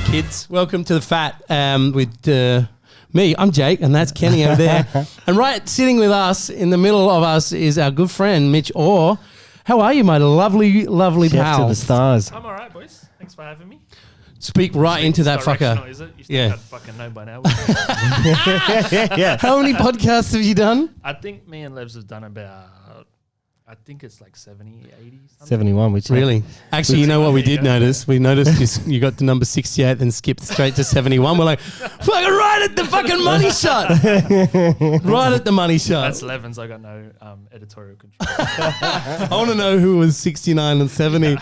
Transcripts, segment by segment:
Kids, welcome to the Fat with me. I'm Jake, and that's Kenny over there. And right sitting with us, in the middle of us, is our good friend Mitch Orr. How are you, my lovely, lovely Chef pal? to the stars. I'm all right, boys. Thanks for having me. Speak right into that fucker. Is it? You Yeah. I'd fucking know by now. Yeah. How many podcasts have you done? I think me and Levs have done about, I think it's like 70, 80 something. 71, which Really? Actually, you know what we did notice? We noticed you got to number 68 and skipped straight to 71. We're like, fucking right at the fucking money shot. Right at the money shot. That's Levens. I got no editorial control. I want to know who was 69 and 70.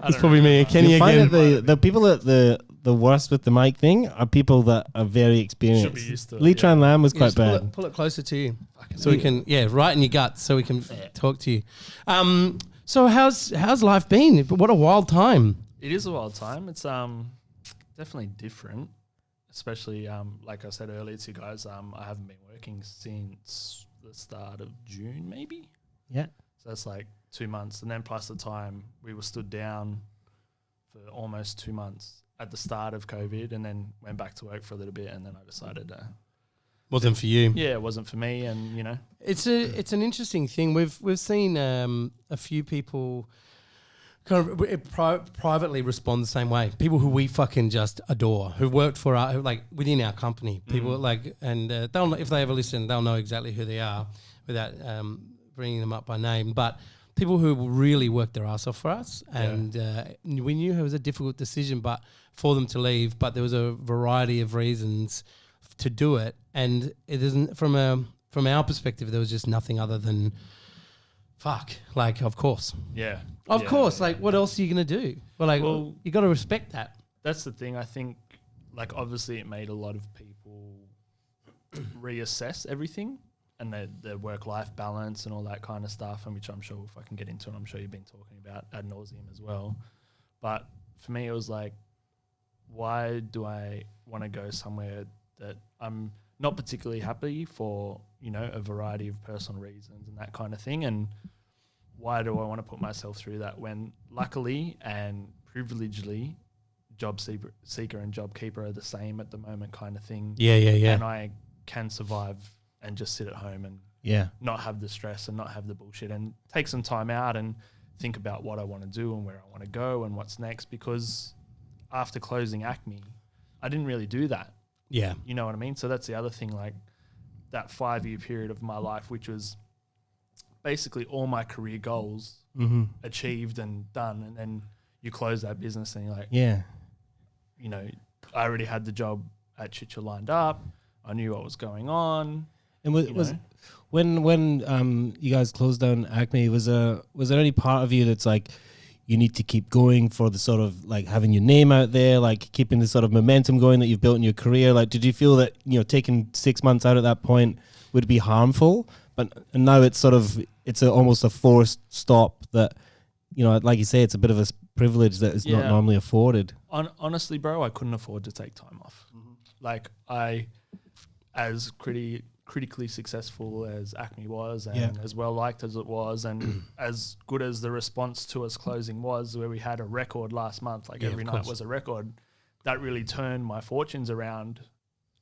It's probably me and Kenny you find again. that the people that the worst with the mic thing are people that are very experienced. Should be used to it, Lee yeah. Tran Lam was Yeah, quite just pull bad. it, pull it closer to you, so we can right in your gut, so we can talk to you. So how's life been? What a wild time. It is a wild time. It's definitely different, especially like I said earlier to you guys. I haven't been working since the start of June, maybe. Yeah. So that's like 2 months, and then plus the time we were stood down for almost 2 months at the start of COVID, and then went back to work for a little bit, and then I decided, Wasn't for you. yeah, it wasn't for me, and you know, It's an interesting thing. We've seen a few people kind of privately respond the same way. People who we fucking just adore, who worked for our, like within our company. People like, and they'll, if they ever listen, they'll know exactly who they are without bringing them up by name. But people who really worked their ass off for us, and we knew it was a difficult decision, but for them to leave. But there was a variety of reasons to do it, and it isn't from our perspective. There was just nothing other than fuck. Like, of course, of course. Like, what else are you gonna do? Well, you got to respect that. That's the thing. I think, like, obviously, it made a lot of people reassess everything and their work-life balance and all that kind of stuff, and which I'm sure if I can get into, and I'm sure you've been talking about ad nauseum as well. But for me, it was like, why do I want to go somewhere that I'm not particularly happy for, you know, a variety of personal reasons and that kind of thing? And why do I want to put myself through that when luckily and privilegedly job seeker and job keeper are the same at the moment kind of thing. Yeah. And I can survive and just sit at home and not have the stress and not have the bullshit and take some time out and think about what I want to do and where I want to go and what's next. Because after closing ACME, I didn't really do that. Yeah. You know what I mean? So that's the other thing, like that 5-year period of my life, which was basically all my career goals achieved and done. And then you close that business and you're like, you know, I already had the job at Chicha lined up. I knew what was going on. And was when you guys closed down ACME, was there any part of you that's like, you need to keep going for the sort of like having your name out there, like keeping the sort of momentum going that you've built in your career? Like, did you feel that, you know, taking 6 months out at that point would be harmful? And now it's sort of, almost a forced stop that, you know, like you say, it's a bit of a privilege that is not normally afforded. Honestly, bro, I couldn't afford to take time off. Like, as critically successful as ACME was, and as well liked as it was, and as good as the response to us closing was, where we had a record last month, like every night was a record, that really turned my fortunes around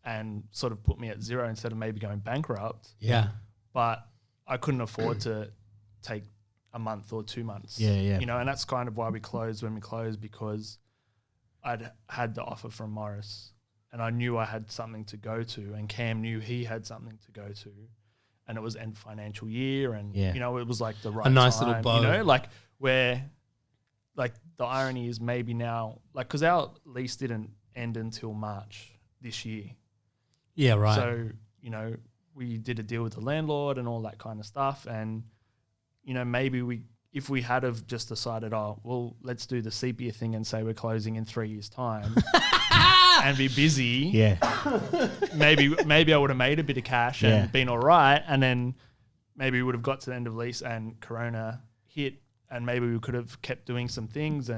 and sort of put me at zero instead of maybe going bankrupt. Yeah. But I couldn't afford to take a month or 2 months. You know, and that's kind of why we closed when we closed, because I'd had the offer from Morris and I knew I had something to go to, and Cam knew he had something to go to, and it was end financial year, and you know, it was like the right a nice time, little bow. you know, like where, like the irony is maybe now, like, because our lease didn't end until March this year. Yeah, right. So, you know, we did a deal with the landlord and all that kind of stuff, and you know, maybe if we had have just decided, oh, well, let's do the sepia thing and say we're closing in 3 years' time and be busy. Maybe I would have made a bit of cash and been all right, and then maybe we would have got to the end of lease and Corona hit, and maybe we could have kept doing some things,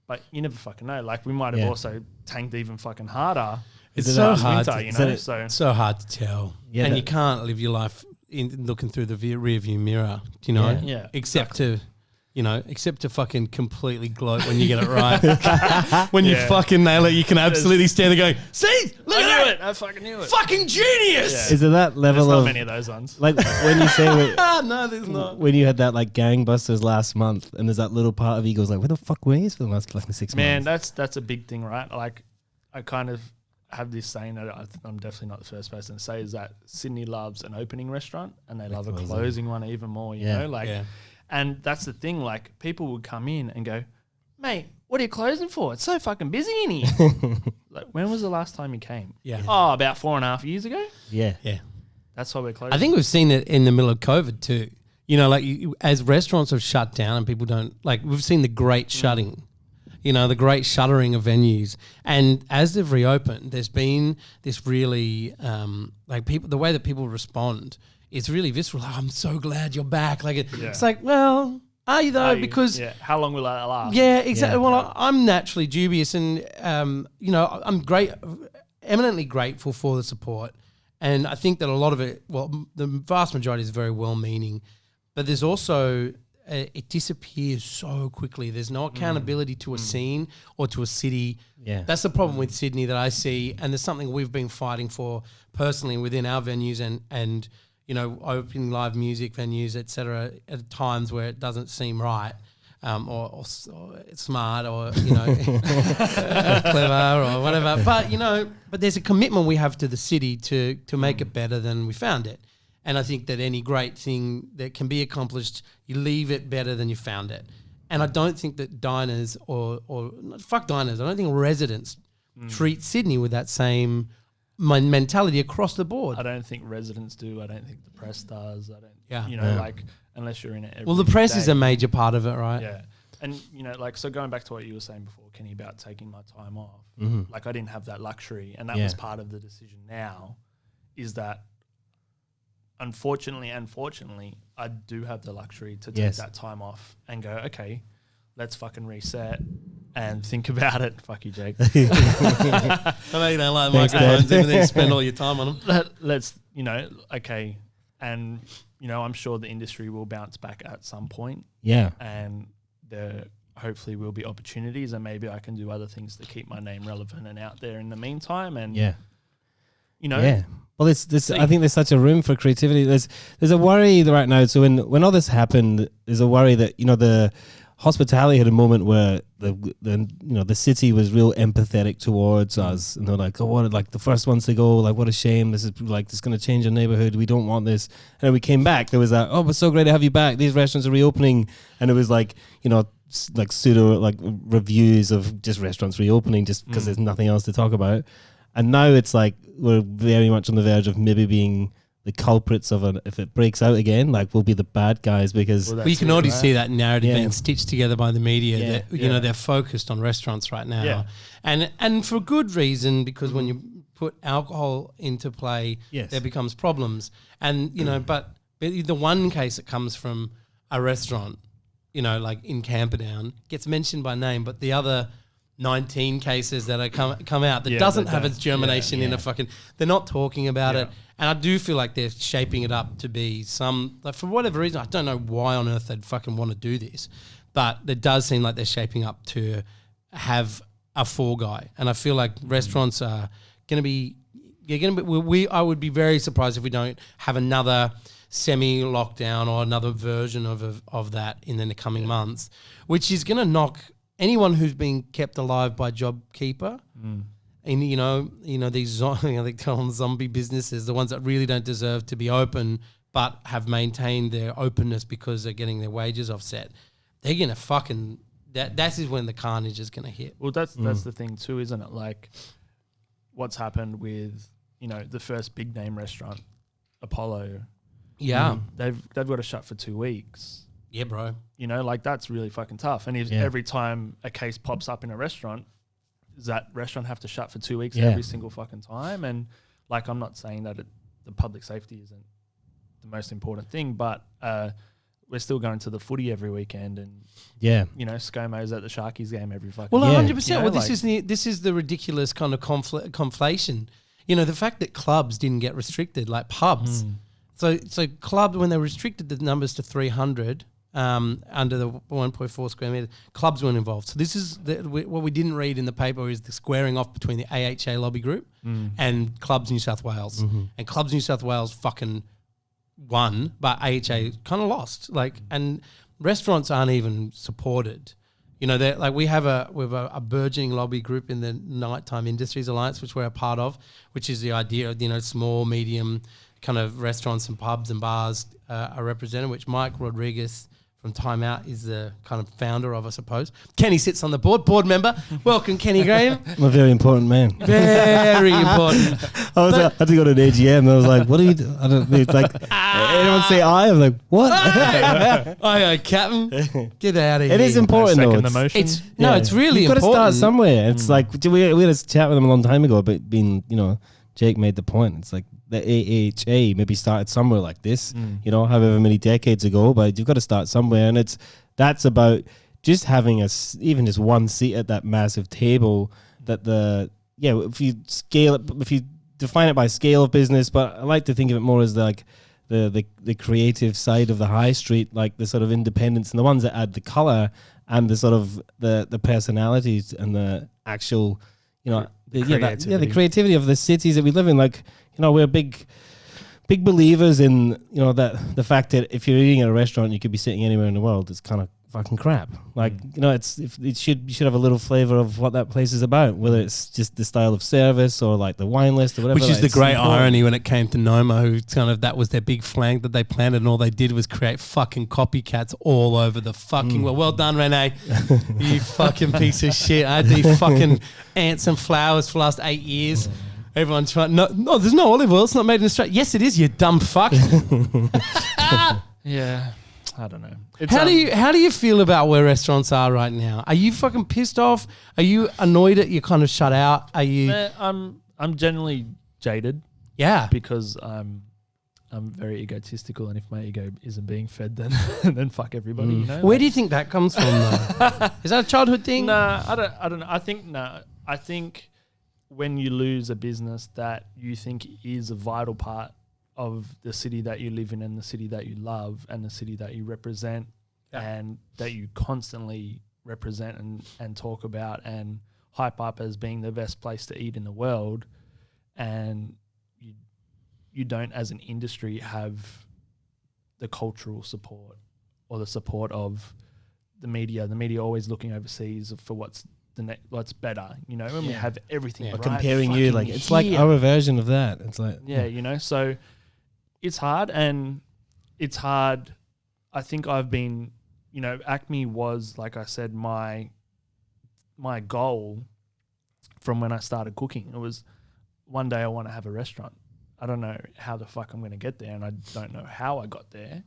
but you never fucking know. Like, we might have also tanked even fucking harder. It's so hard, winter, you know. So hard to tell, and you can't live your life looking through the rear view mirror, you know. Except to You know, except to fucking completely gloat when you get it right. When you fucking nail it, you can absolutely stand there going, see, look at that. I fucking knew it. Fucking genius. Yeah. Is it that level There's of not many of those ones. like when you say No, there's not. when you had that like gangbusters last month, and there's that little part of you goes like, where the fuck were you for the last fucking 6 Man, months? that's a big thing, right? Like, I kind of have this saying that I'm definitely not the first person to say, is that Sydney loves an opening restaurant and they love a closing one even more, you know? Like, and that's the thing, like, people would come in and go, mate, what are you closing for? It's so fucking busy in here. Like, when was the last time you came? Yeah. Oh, about 4.5 years ago? Yeah. That's why we're closing. I think we've seen it in the middle of COVID too. You know, like as restaurants have shut down and people don't, like we've seen the great shutting, you know, the great shuttering of venues. And as they've reopened, there's been this really, like people, the way that people respond, it's really visceral. Like, I'm so glad you're back. Like it's like, well, are you though? Because how long will that last? yeah, exactly. Yeah. Well, I'm naturally dubious, and you know, I'm eminently grateful for the support, and I think that a lot of it, well, the vast majority is very well-meaning, but there's also it disappears so quickly. There's no accountability to a scene or to a city. Yeah, that's the problem with Sydney that I see, and there's something we've been fighting for personally within our venues and. You know, opening live music venues, etc. At times where it doesn't seem right, or smart, or you know, clever, or whatever. But you know, there's a commitment we have to the city to make it better than we found it. And I think that any great thing that can be accomplished, you leave it better than you found it. And I don't think that diners or fuck diners. I don't think residents treat Sydney with that same. My mentality across the board. I don't think residents do. I don't think the press does. I don't. You know, like unless you're in it. Every well, the press day. is a major part of it, right? Yeah, and you know, like so going back to what you were saying before, Kenny, about taking my time off. Like I didn't have that luxury, and that was part of the decision. Now, is that unfortunately and fortunately, I do have the luxury to take that time off and go, okay, let's fucking reset. And think about it. Fuck you, Jake. I know you don't like microphones, even though you spend all your time on them. Let's, you know, okay. And, you know, I'm sure the industry will bounce back at some point. Yeah. And there hopefully will be opportunities, and maybe I can do other things to keep my name relevant and out there in the meantime. And, you know. Yeah. Well, this. I think there's such a room for creativity. There's a worry right now. So when all this happened, there's a worry that, you know, the hospitality had a moment where the city was real empathetic towards us, and they're like, oh, what, like the first ones to go, like what a shame, this is like this is going to change our neighborhood, we don't want this. And then we came back, there was that, oh, it's so great to have you back, these restaurants are reopening, and it was like, you know, like pseudo like reviews of just restaurants reopening just because there's nothing else to talk about. And now it's like we're very much on the verge of maybe being the culprits of it. If it breaks out again, like we'll be the bad guys because you can already see that narrative being stitched together by the media. That you know, they're focused on restaurants right now, and for good reason, because when you put alcohol into play, there becomes problems. And you know, but the one case that comes from a restaurant, you know, like in Camperdown, gets mentioned by name, but the other 19 cases that are come out that doesn't have its germination in a fucking, they're not talking about it. And I do feel like they're shaping it up to be some, like for whatever reason, I don't know why on earth they'd fucking want to do this, but it does seem like they're shaping up to have a fall guy. And I feel like restaurants are going to be, I would be very surprised if we don't have another semi-lockdown or another version of that in the coming months, which is going to knock anyone who's been kept alive by JobKeeper, and you know these they call them zombie businesses, the ones that really don't deserve to be open but have maintained their openness because they're getting their wages offset. They're gonna fucking that is when the carnage is gonna hit. Well, that's the thing too, isn't it? Like what's happened with, you know, the first big name restaurant, Apollo. Yeah, they've got to shut for 2 weeks. Yeah, bro. You know, like that's really fucking tough. And if every time a case pops up in a restaurant, does that restaurant have to shut for 2 weeks every single fucking time? And like, I'm not saying that the public safety isn't the most important thing, but we're still going to the footy every weekend, and you know, ScoMo's at the Sharkies game every fucking. Well, 100%. You know, well, this is the ridiculous kind of conflation. You know, the fact that clubs didn't get restricted, like pubs. So clubs, when they restricted the numbers to 300. under the 1.4 square metres. Clubs weren't involved. So this is what we didn't read in the paper is the squaring off between the AHA lobby group and Clubs New South Wales. And Clubs New South Wales fucking won, but AHA kind of lost. And restaurants aren't even supported. You know, like we have a burgeoning lobby group in the Nighttime Industries Alliance, which we're a part of, which is the idea of, you know, small, medium kind of restaurants and pubs and bars are represented, which Mike Rodriguez from Time Out is the kind of founder of, I suppose. Kenny sits on the board member. Welcome, Kenny Graham. I'm a very important man. Very important. I had to go to an AGM and I was like, what do you do? I don't know. It's like, anyone say I was like, what? Aye, Captain. Get out of here. It is important though. The motion. It's really You've got important. to start somewhere. It's like, we had a chat with him a long time ago about being, you know, Jake made the point. It's like the AHA maybe started somewhere like this, you know, however many decades ago, but you've got to start somewhere. And that's about just having even just one seat at that massive table that if you scale it, if you define it by scale of business, but I like to think of it more as like the creative side of the high street, like the sort of independents and the ones that add the color and the sort of the personalities and the actual, you know, the creativity of the cities that we live in. Like, you know, we're big believers in, you know, that the fact that if you're eating at a restaurant, you could be sitting anywhere in the world. It's kind of fucking crap. Like, you know, you should have a little flavor of what that place is about, whether it's just the style of service or like the wine list or whatever. Which is the great irony when it came to Noma, who kind of, that was their big flank that they planted, and all they did was create fucking copycats all over the fucking world. Well done, Renee. You fucking piece of shit. I had to eat fucking ants and flowers for the last 8 years. Everyone's trying. No, there's no olive oil. It's not made in Australia. Yes, it is. You dumb fuck. Yeah, I don't know. How do you feel about where restaurants are right now? Are you fucking pissed off? Are you annoyed at you kind of shut out? Are you? I'm generally jaded. Yeah, because I'm very egotistical, and if my ego isn't being fed, then fuck everybody. You know. Where do you think that comes from, though? Is that a childhood thing? Nah, I don't know. I think when you lose a business that you think is a vital part of the city that you live in and the city that you love and the city that you represent and that you constantly represent and talk about and hype up as being the best place to eat in the world, and you don't as an industry have the cultural support or the support of the media always looking overseas for what's better, you know, when we have everything right comparing you, like it's here. like our version of that. It's like you know, so it's hard. I think I've been, you know, ACME was, like I said, my goal from when I started cooking. It was one day I want to have a restaurant. I don't know how the fuck I'm going to get there, and I don't know how I got there,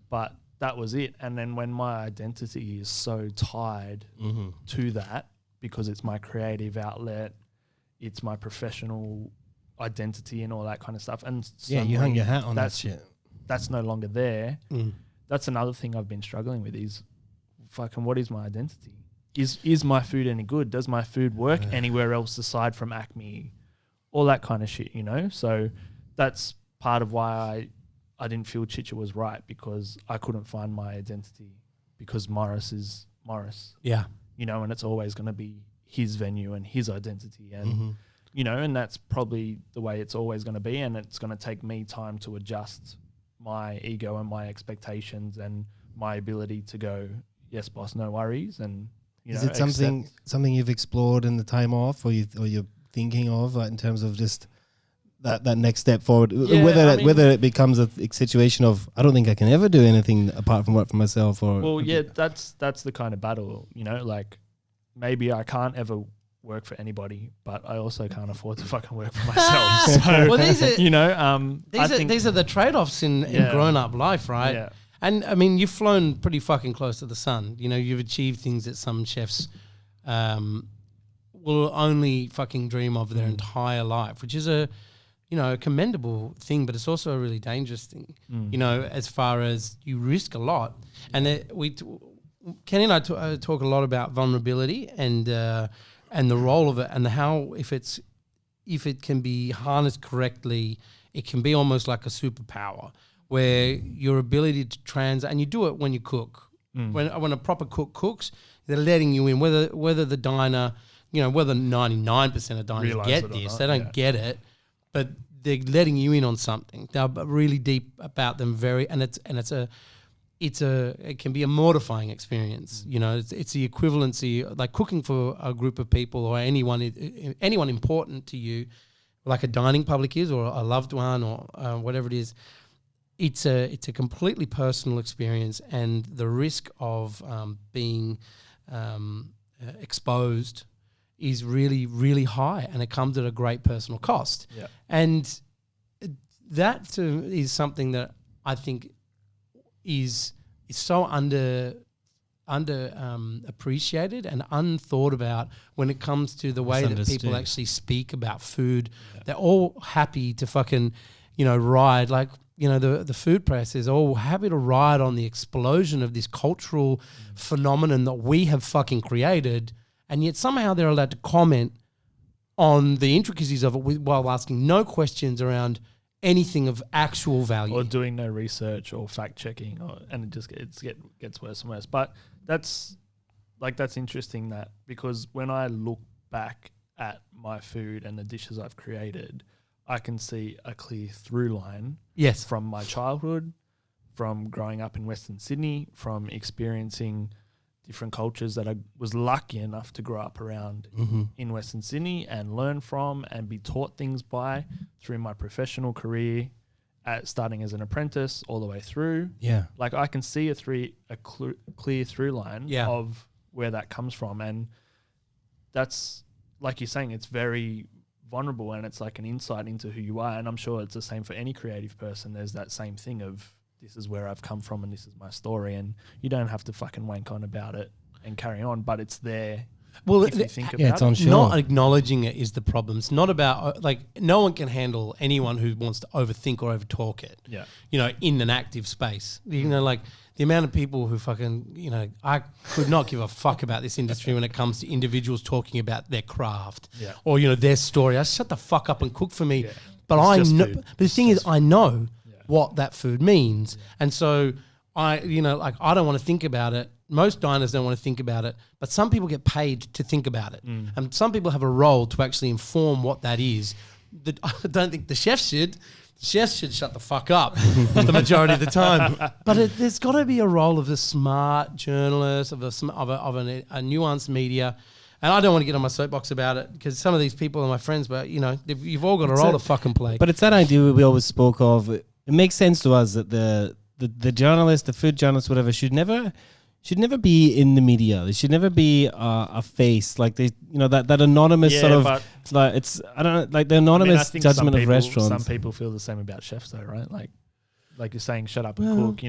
but that was it. And then when my identity is so tied to that, because it's my creative outlet, it's my professional identity and all that kind of stuff. And you hung your hat on that shit. That's no longer there. That's another thing I've been struggling with is fucking what is my identity? Is my food any good? Does my food work anywhere else aside from ACME? All that kind of shit, you know? So that's part of why I didn't feel Chicha was right, because I couldn't find my identity, because Morris is Morris. Yeah. You know, and it's always going to be his venue and his identity. And, you know, and that's probably the way it's always going to be. And it's going to take me time to adjust my ego and my expectations and my ability to go, yes, boss, no worries. And, you know, is it something you've explored in the time off, or you're thinking of, like, in terms of just that next step forward, whether it becomes a situation of, I don't think I can ever do anything apart from work for myself, or that's the kind of battle, you know, like maybe I can't ever work for anybody, but I also can't afford to fucking work for myself. So, well, these are, you know, these are the trade-offs in grown-up life, right? Yeah. And I mean, you've flown pretty fucking close to the sun. You know, you've achieved things that some chefs will only fucking dream of their entire life, which is a commendable thing, but it's also a really dangerous thing, you know, as far as you risk a lot. And Kenny and I talk a lot about vulnerability and the role of it, and how if it can be harnessed correctly, it can be almost like a superpower, where your ability to and you do it when you cook, When a proper cook cooks, they're letting you in. Whether the diner, whether 99% of diners Realise get it or this, not, they don't get it, but they're letting you in on something. They're really deep about them. It can be a mortifying experience. It's the equivalency, like cooking for a group of people or anyone important to you, like a dining public is, or a loved one, or whatever it is. It's a completely personal experience, and the risk of being exposed is really, really high, and it comes at a great personal cost. Yeah. And that is something that I think is so appreciated and unthought about when it comes to the way that people actually speak about food. Yeah. They're all happy to fucking, ride, like, the food press is all happy to ride on the explosion of this cultural phenomenon that we have fucking created, and yet somehow they're allowed to comment on the intricacies of it while asking no questions around anything of actual value, or doing no research or fact checking, and it just gets worse and worse. But that's interesting, that because when I look back at my food and the dishes I've created, I can see a clear through line. Yes, from my childhood, from growing up in Western Sydney, from experiencing different cultures that I was lucky enough to grow up around in Western Sydney and learn from and be taught things by through my professional career, starting as an apprentice all the way through. Yeah. Like I can see a clear through line of where that comes from. And that's, like you're saying, it's very vulnerable, and it's like an insight into who you are. And I'm sure it's the same for any creative person. There's that same thing of, this is where I've come from and this is my story, and you don't have to fucking wank on about it and carry on, but it's there. Well, if you think about it's on it. show. Not acknowledging it is the problem. It's not about, like, no one can handle anyone who wants to overthink or overtalk it. Yeah. In an active space. Like the amount of people who fucking, I could not give a fuck about this industry when it comes to individuals talking about their craft or, their story. I shut the fuck up and cook for me. Yeah. But I know, but the thing is, I know what that food means. Yeah. And so I don't want to think about it. Most diners don't want to think about it, but some people get paid to think about it. And some people have a role to actually inform what that is. I don't think the chefs should. The chefs should shut the fuck up the majority of the time. But there's got to be a role of a smart journalist, of a nuanced media. And I don't want to get on my soapbox about it because some of these people are my friends, but, you've all got a role to fucking play. But it's that idea we always spoke of. It makes sense to us that the journalist, the food journalist, whatever, should never be in the media. They should never be a face, like they, that anonymous sort of, like it's, I don't know, like the anonymous judgment of restaurants. Some people feel the same about chefs, though, right? Like you're saying, shut up and cook.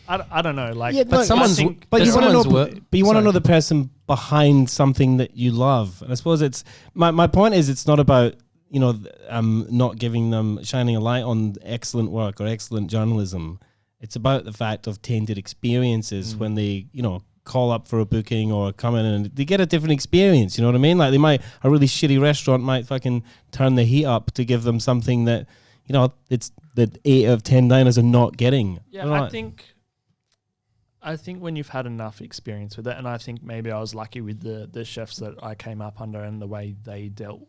I don't know. Like, but someone's, you want to know the person behind something that you love. And I suppose it's my point is, it's not about not giving them, shining a light on excellent work or excellent journalism. It's about the fact of tainted experiences when they, call up for a booking or come in and they get a different experience. You know what I mean? Like a really shitty restaurant might fucking turn the heat up to give them something that, it's that 8 out of 10 diners are not getting. Yeah, I think when you've had enough experience with it, and I think maybe I was lucky with the chefs that I came up under and the way they dealt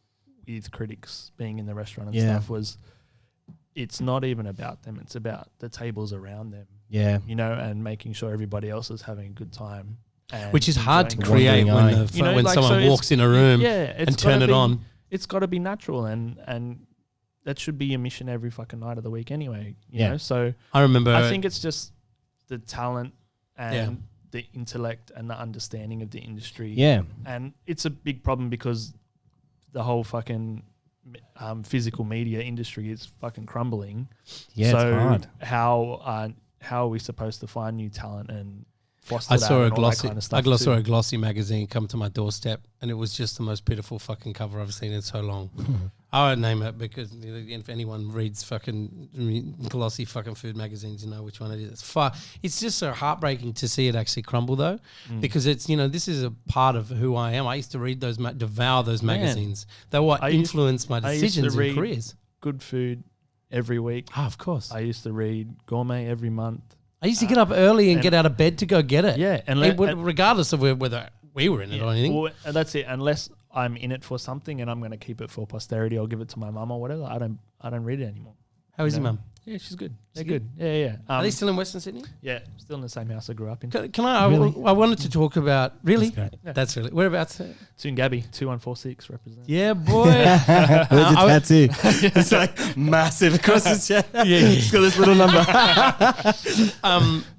with critics being in the restaurant and stuff was, it's not even about them. It's about the tables around them. Yeah. And making sure everybody else is having a good time. Which is hard to create when someone walks in a room and turn it on. It's got to be natural, and that should be your mission every fucking night of the week anyway. You know? So I remember. I think it's just the talent and the intellect and the understanding of the industry. Yeah. And it's a big problem because the whole fucking physical media industry is fucking crumbling. Yeah, so it's hard. How are we supposed to find new talent and foster that and all that kind of stuff? I saw a glossy magazine come to my doorstep, and it was just the most pitiful fucking cover I've seen in so long. I would name it because if anyone reads fucking glossy fucking food magazines, you know which one it is. It's just so heartbreaking to see it actually crumble, though, because it's this is a part of who I am. I used to read those, devour those magazines. They're what influenced my decisions and careers. Good food every week. Oh, of course. I used to read Gourmet every month. I used to get up early and and- get out of bed to go get it. Yeah, and regardless of whether we were in it or anything. Well, that's it. Unless I'm in it for something and I'm going to keep it for posterity or give it to my mum or whatever, I don't read it anymore. How is your mum? Yeah, she's good. They're She's good. Yeah. Are they still in Western Sydney? Yeah, still in the same house I grew up in. Can I? Really? I wanted to talk about. Really? That's great. Yeah. That's really. Whereabouts? Soon Gabby, 2146 represent. Yeah, boy. Where's the tattoo? It's like massive across his chest. It's got this little number.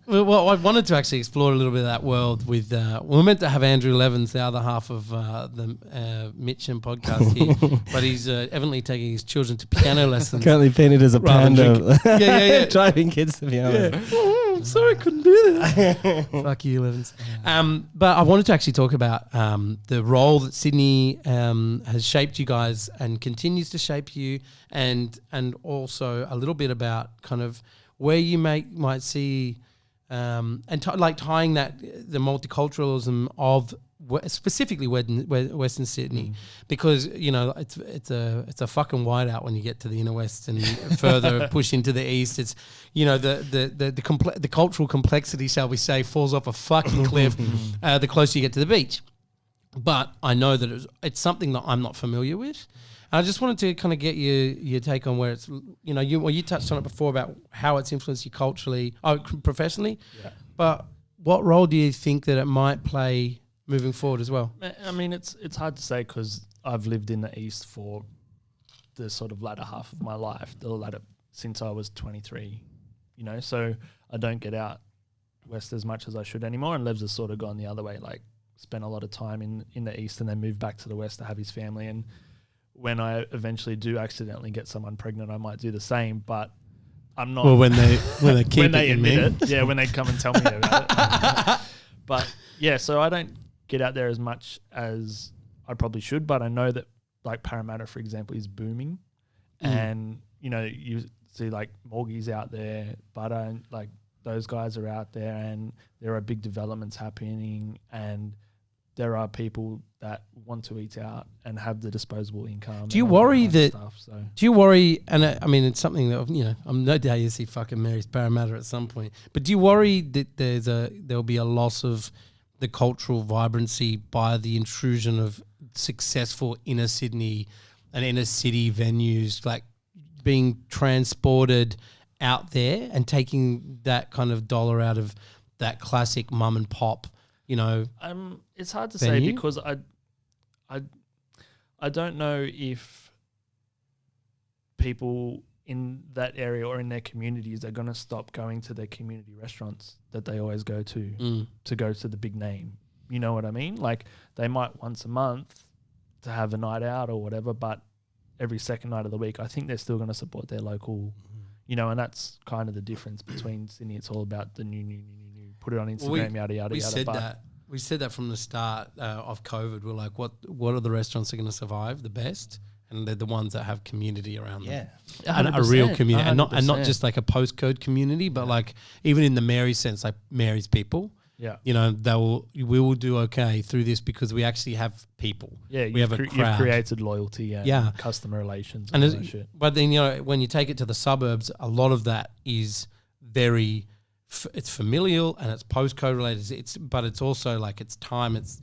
Well, I wanted to actually explore a little bit of that world with. We're meant to have Andrew Levins, the other half of the Mitch and podcast here, but he's evidently taking his children to piano lessons. Currently painted as a Rather than panda. Yeah. Driving kids to piano. I'm sorry, I couldn't do that. Fuck you, Levins. But I wanted to actually talk about the role that Sydney has shaped you guys and continues to shape you, and also a little bit about kind of where you might see and tying that the multiculturalism of specifically Western Sydney, because it's a fucking whiteout when you get to the inner west and further push into the east. It's the cultural complexity, shall we say, falls off a fucking cliff the closer you get to the beach. But I know that it's something that I'm not familiar with. And I just wanted to kind of get your take on where it's, you touched on it before about how it's influenced you culturally, professionally. Yeah. But what role do you think that it might play moving forward as well? I mean, it's hard to say because I've lived in the East for the sort of latter half of my life, since I was 23, so I don't get out West as much as I should anymore. And Levs has sort of gone the other way, like spent a lot of time in the East and then moved back to the West to have his family. And when I eventually do accidentally get someone pregnant, I might do the same, but I'm not. Well, when they keep when they admit me. it, yeah, when they come and tell me about it. But yeah, so I don't get out there as much as I probably should, but I know that like Parramatta, for example, is booming, and you see like Morgie's out there, Butter, and like those guys are out there, and there are big developments happening, and there are people that want to eat out and have the disposable income. Do you worry that? Stuff, so. Do you worry? And I mean, it's something that I'm no doubt you see fucking Mary's Parramatta at some point. But do you worry that there'll be a loss of the cultural vibrancy by the intrusion of successful inner Sydney and inner city venues, like being transported out there and taking that kind of dollar out of that classic mum and pop? It's hard to venue? say because I don't know if people in that area or in their communities are going to stop going to their community restaurants that they always go to go to the big name. You know what I mean? Like they might once a month to have a night out or whatever, but every second night of the week, I think they're still going to support their local, and that's kind of the difference between Sydney. It's all about the new. Put it on Instagram, yada, yada, we yada. Said that. We said that from the start of COVID. We're like, what are the restaurants that are going to survive the best? And they're the ones that have community around them. Yeah. And a real community. And not 100%. just like a postcode community, but like even in the Mary sense, like Mary's people. Yeah. We will do okay through this because we actually have people. Yeah, we have a crowd. You've created loyalty and customer relations and all that shit. But then, when you take it to the suburbs, a lot of that is very... it's familial and it's postcode related. But it's also like it's time. It's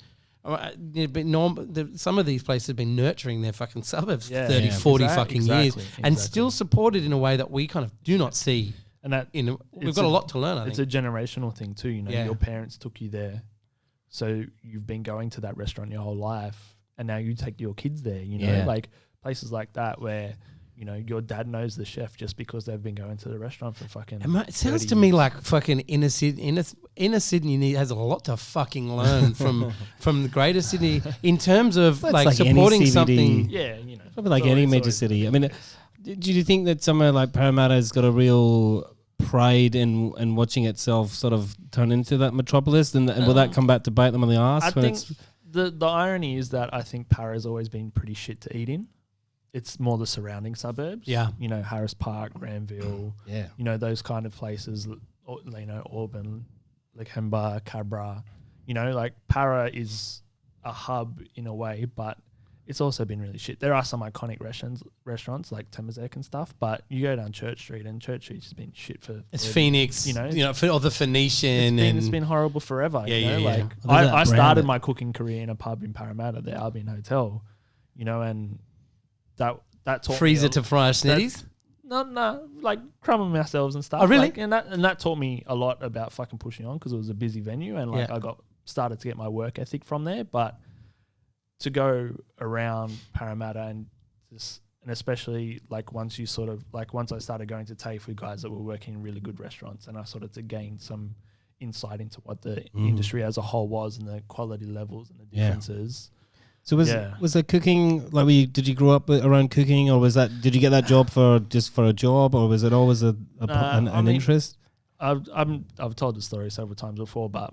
some of these places have been nurturing their fucking suburbs 30, 40 fucking years and still supported in a way that we kind of do not see. And that we've got a lot to learn. I think it's a generational thing too. Your parents took you there, so you've been going to that restaurant your whole life, and now you take your kids there. Like places like that where. Your dad knows the chef just because they've been going to the restaurant for fucking. It sounds to me like fucking inner Sydney has a lot to fucking learn from the greater Sydney in terms of like supporting something. Yeah, probably like any major city. I mean, do you think that somewhere like Parramatta has got a real pride in watching itself sort of turn into that metropolis, and will that come back to bite them on the arse? I think the irony is that I think Parra's always been pretty shit to eat in. It's more the surrounding suburbs. Yeah. Harris Park, Granville. Yeah. Those kind of places, Auburn, Lakemba, Cabra. Like Parra is a hub in a way, but it's also been really shit. There are some iconic restaurants like Temazek and stuff, but you go down Church Street, and Church Street's just been shit for. It's Phoenix, or the Phoenician. It's been horrible forever. Yeah. I started my cooking career in a pub in Parramatta, the Albion Hotel, and that taught freezer me to fry snitties. No, like crumbing ourselves and stuff. Oh, really? And that taught me a lot about fucking pushing on, because it was a busy venue, and I started to get my work ethic from there. But to go around Parramatta and especially like once I started going to TAFE with guys that were working in really good restaurants, and I started to gain some insight into what the industry as a whole was and the quality levels and the differences. So was the cooking like? Did you grow up around cooking, or did you get that job for a job, or was it always an interest? I've told the story several times before, but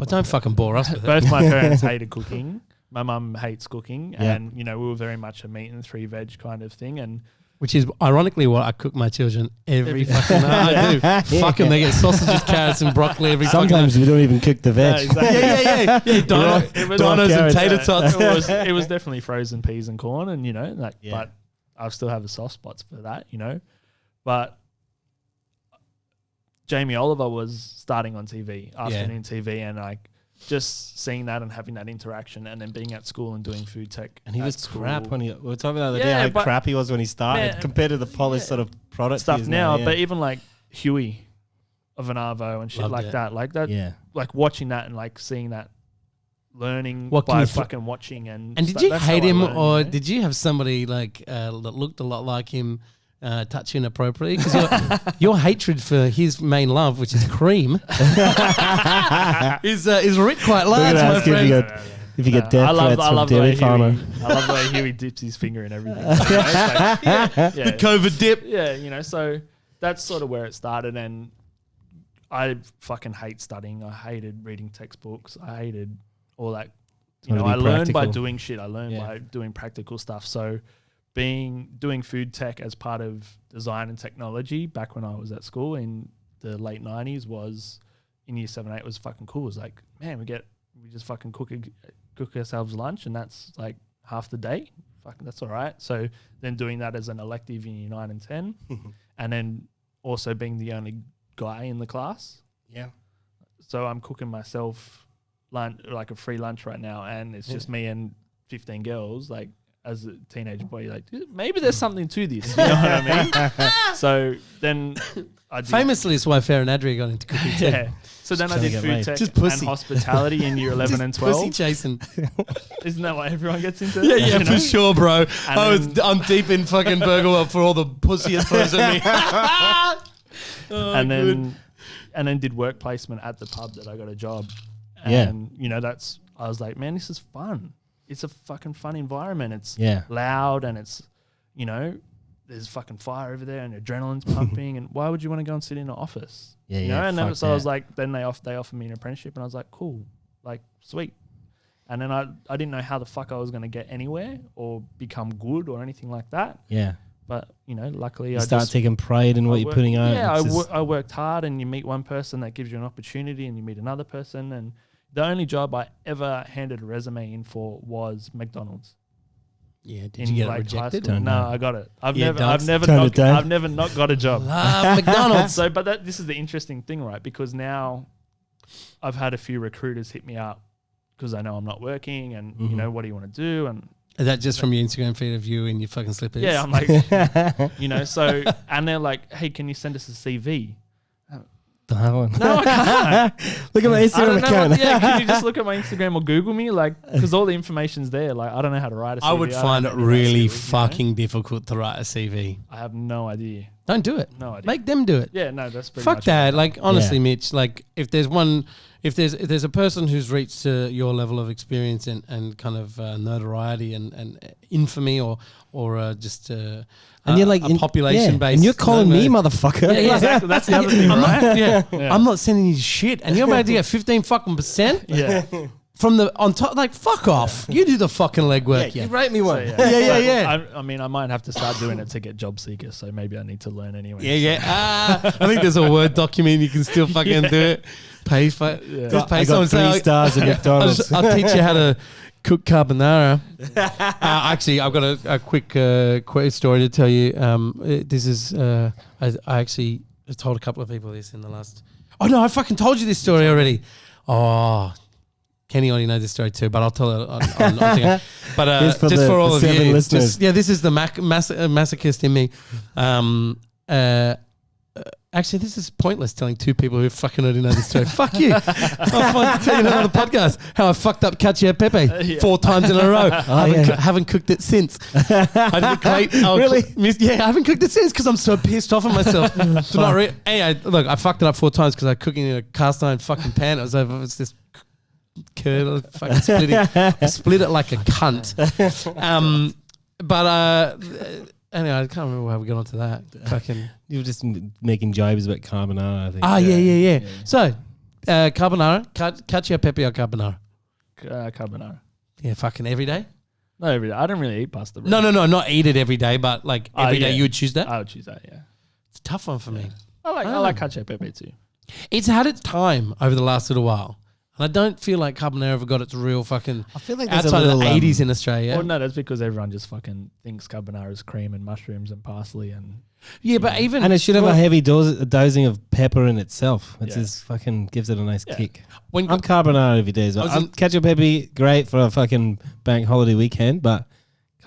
don't fucking bore us with it. Both my parents hated cooking. My mum hates cooking, and we were very much a meat and 3 veg kind of thing, and which is ironically what I cook my children every fucking night. I do. Fucking, they get sausages, carrots, and broccoli every fucking night. Sometimes we don't even cook the veg. Exactly. Donos and tater tots. It was definitely frozen peas and corn, and but I still have a soft spots for that, But Jamie Oliver was starting on TV, afternoon TV, and just seeing that and having that interaction, and then being at school and doing food tech. And he was crap when we were talking about the other day how crap he was when he started compared to the polished sort of product stuff now. But even like Huey of an Arvo and shit that, like watching that and like seeing that, learning by fucking watching and. And did you hate him, or did you have somebody like that looked a lot like him? Touch inappropriately, because your hatred for his main love, which is cream, is writ quite large, my friend. If you get death threats from Dairy Farmer. I love the way Huey dips his finger in everything. The COVID dip. Yeah, so that's sort of where it started, and I fucking hate studying. I hated reading textbooks. I hated all that. I learned by doing shit. I learned by doing practical stuff. So doing food tech as part of design and technology back when I was at school in the late 90s was in year 7, 8 was fucking cool. It was like, man, we just fucking cook ourselves lunch, and that's like half the day. Fucking, that's all right. So then doing that as an elective in year 9 and 10, and then also being the only guy in the class. Yeah. So I'm cooking myself lunch, like a free lunch right now, and it's just me and 15 girls, like, as a teenage boy, like, maybe there's something to this. You know what I mean? So then I did. Famously, it's why Farah and Adria got into cooking too. Yeah. So then I did food tech and hospitality in year 11 and 12. Pussy chasing. Isn't that what everyone gets into? Yeah, for sure, bro. I'm deep in fucking Burger World for all the pussy it throws at me. And then did work placement at the pub that I got a job. And, I was like, man, this is fun. It's a fucking fun environment. It's loud, and it's, there's fucking fire over there, and adrenaline's pumping. And why would you want to go and sit in an office? And then I was like, then they offered me an apprenticeship, and I was like, cool, like, sweet. And then I didn't know how the fuck I was going to get anywhere or become good or anything like that. Yeah. But, luckily I start taking pride in what you're putting out. Yeah, I worked hard, and you meet one person that gives you an opportunity, and you meet another person, and the only job I ever handed a resume in for was McDonald's. Yeah, did you get it rejected? No, I got it. I've never not got a job. McDonald's. But this is the interesting thing, right? Because now I've had a few recruiters hit me up because I know I'm not working, and what do you want to do? And is that just from your Instagram feed of you in your fucking slippers? Yeah, I'm like, so, and they're like, hey, can you send us a CV? Don't have one. No, I can't. Look at my Instagram account. Can you just look at my Instagram or Google me? Like, because all the information's there. Like, I don't know how to write a CV. I would find it really fucking difficult to write a CV. I have no idea. Don't do it. No idea. Make them do it. Yeah, no, that's pretty fuck much that. Like, honestly, Mitch, like, if there's a person who's reached your level of experience and kind of notoriety and infamy or just and you're like a population base, and you're calling me motherfucker. Yeah, exactly. That's the other thing, right? I'm not sending you shit, and you're about to get 15% fucking %. Yeah. from the on top. Like, fuck off. You do the fucking legwork. You rate me one. So, Yeah. I mean, I might have to start doing it to get job seekers, so maybe I need to learn anyway. I think there's a Word document you can still fucking do it. Pay for it. Yeah. Just pay I someone. got 3 Say, stars at McDonald's. I'll teach you how to cook carbonara. Actually, I've got a quick story to tell you. This is I actually told a couple of people this in the last. Oh no, I fucking told you this story already. Oh, Kenny already knows this story too, but I'll tell it on thing. But just for all of you, listeners. this is the masochist in me. Actually, this is pointless telling 2 people who fucking already know this story. Fuck you. I'll fucking tell you in another podcast how I fucked up cacio e pepe 4 times in a row. Haven't cooked it since. I didn't create. Really? I haven't cooked it since because I'm so pissed off at myself. Look, I fucked it up 4 times because I cooked it in a cast iron fucking pan. It was this curd. I fucking split it like a cunt. Anyway, I can't remember how we got onto that. Fucking. You were just making jibes about carbonara, I think. Yeah. So, carbonara, cacio e pepe or carbonara? Carbonara. Yeah, fucking every day? No, every day. I don't really eat pasta. No, not eat it every day, but like every day you would choose that? I would choose that, yeah. It's a tough one for me. I like cacio e pepe too. It's had its time over the last little while. And I don't feel like carbonara ever got its real fucking I feel like there's outside a of the little, 80s in Australia. Well, no, that's because everyone just fucking thinks carbonara is cream and mushrooms and parsley and... Yeah, but even... And it should have a heavy dosing of pepper in itself. It Yeah. just fucking gives it a nice kick. When I'm carbonara every day as well. Cacio e pepe, great for a fucking bank holiday weekend, but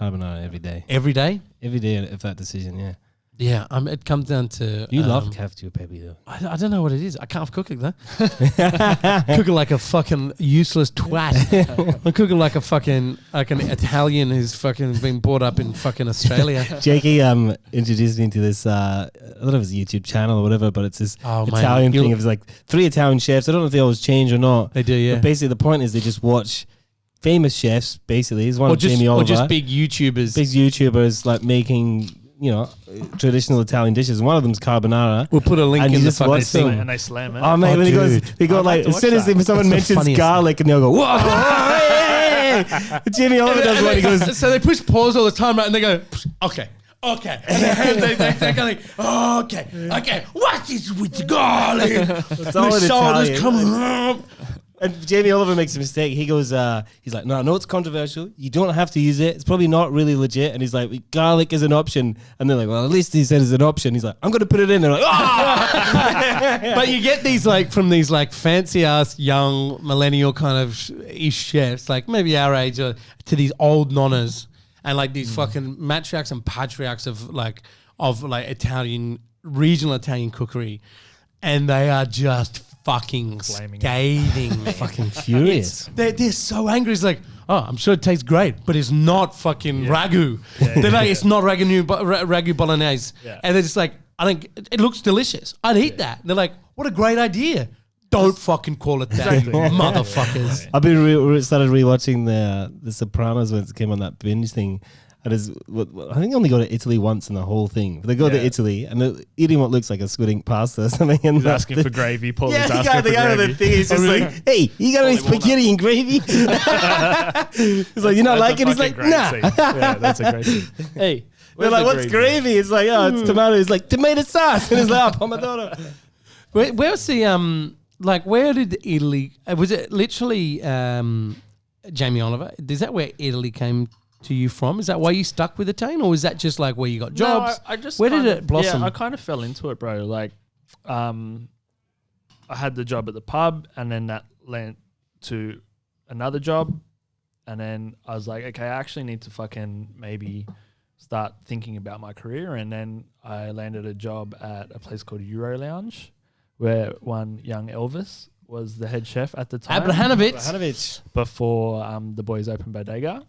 carbonara every day. every day? Every day if that decision, yeah. Yeah, it comes down to... You love cacio e pepe though. I don't know what it is. I can't cook it though. Cook it like a fucking useless twat. I cook it like an Italian who's fucking been brought up in fucking Australia. Jakey introduced me to this, I don't know if it's a YouTube channel or whatever, but it's this Italian thing. It was like 3 Italian chefs. I don't know if they always change or not. They do, yeah. But basically the point is they just watch famous chefs, basically. There's one Or of Jamie Oliver. or just big YouTubers. Big YouTubers like making... traditional Italian dishes. One of them's carbonara. We'll put a link And in you the just fucking watch thing. them. And they slam it. Oh mate, when he goes like as soon as someone That's the mentions funniest garlic and they'll go, whoa, hey. Jimmy Oliver does what he goes. So they push pause all the time, right? And they go, okay. And they're going, okay. What is with garlic? It's all the in shoulders Italian. coming up. And Jamie Oliver makes a mistake. He goes, he's like, no, I know it's controversial. You don't have to use it. It's probably not really legit. And he's like, garlic is an option. And they're like, well, at least he said it's an option. He's like, I'm going to put it in. They're like, oh! But you get these like from these like fancy ass young millennial kind of ish chefs, like maybe our age, to these old nonnas and like these fucking matriarchs and patriarchs of Italian, regional Italian cookery. And they are just fucking scathing. Fucking furious. They're so angry. It's like, oh, I'm sure it tastes great, but it's not fucking ragu. They're like, it's not ragu bolognese. Yeah. And they're just like, it looks delicious. I'd eat that. And they're like, what a great idea. Don't fucking call it that, motherfuckers. I've been started rewatching the Sopranos when it came on that binge thing. And I think I only go to Italy once in the whole thing. But they go to Italy and they're eating what looks like a squid ink pasta or something. And He's asking for gravy. Paul is asking for the guy with gravy. the thing is just like, hey, you got any spaghetti and gravy? He's like, you're not liking it? He's like, nah. Yeah, that's a great scene. Hey, They're like, what's gravy? It's like, oh, it's tomato. It's like, tomato sauce. And it's like, oh, pomodoro. Where's the, where did Italy, was it literally Jamie Oliver? Is that where Italy came to you from? Is that why you stuck with Italian, or is that just like where you got jobs? No, I just where did it blossom? Yeah, I kind of fell into it, bro. Like, I had the job at the pub, and then that led to another job, and then I was like, okay, I actually need to fucking maybe start thinking about my career, and then I landed a job at a place called Euro Lounge, where one young Elvis was the head chef at the time. Abrahanovic. Before the boys opened Bodega.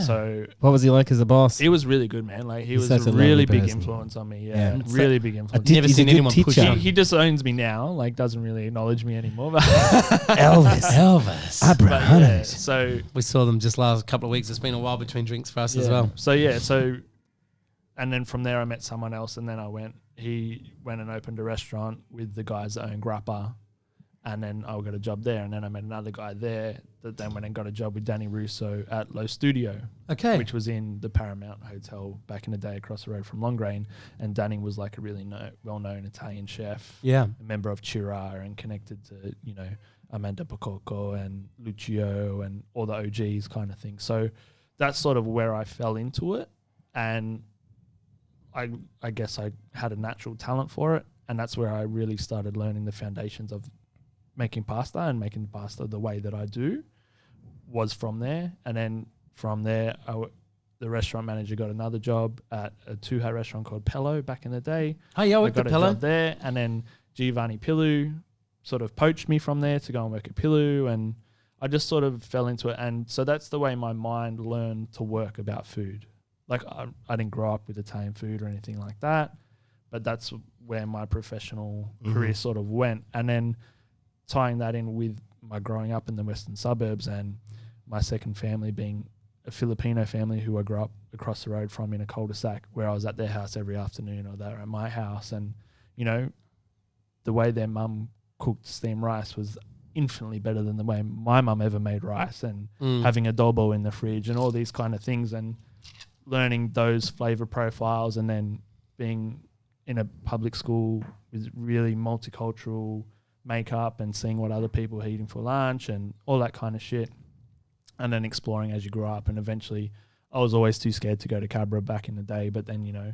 So what was he like as a boss? he was really good, man. Like He's was such a a really lovely big person. influence on me. Yeah. Yeah, really big influence. Never He's seen a good anyone push teacher. him. He disowns me now. Like doesn't really acknowledge me anymore. But Elvis. yeah, Abrahanovic. so We saw them just last couple of weeks. It's been a while between drinks for us as well. So and then from there I met someone else, and then he went and opened a restaurant with the guys that own Grappa. And then I got a job there, and then I met another guy there that then went and got a job with Danny Russo at Low Studio, Okay. which was in the Paramount Hotel back in the day across the road from Longrain. And Danny was like a really well-known Italian chef, Yeah. a member of Chira and connected to, you know, Amanda Pacocco and Lucio and all the OGs kind of thing. So that's sort of where I fell into it. And I guess I had a natural talent for it. And that's where I really started learning the foundations of making pasta, and making pasta the way that I do was from there. And then from there, the restaurant manager got another job at a two-hat restaurant called Pello back in the day. Oh, yeah, I I worked got at a Pello. job there, and then Giovanni Pilu sort of poached me from there to go and work at Pilu, and I just sort of fell into it. And so that's the way my mind learned to work about food. Like I didn't grow up with Italian food or anything like that, but that's where my professional career sort of went. And then tying that in with my growing up in the western suburbs and my second family being a Filipino family who I grew up across the road from in a cul-de-sac, where I was at their house every afternoon or they were at my house. And, you know, the way their mum cooked steamed rice was infinitely better than the way my mum ever made rice, and having adobo in the fridge and all these kind of things, and learning those flavor profiles, and then being in a public school with really multicultural makeup and seeing what other people are eating for lunch and all that kind of shit. And then exploring as you grow up. And eventually I was always too scared to go to Cabra back in the day. But then, you know,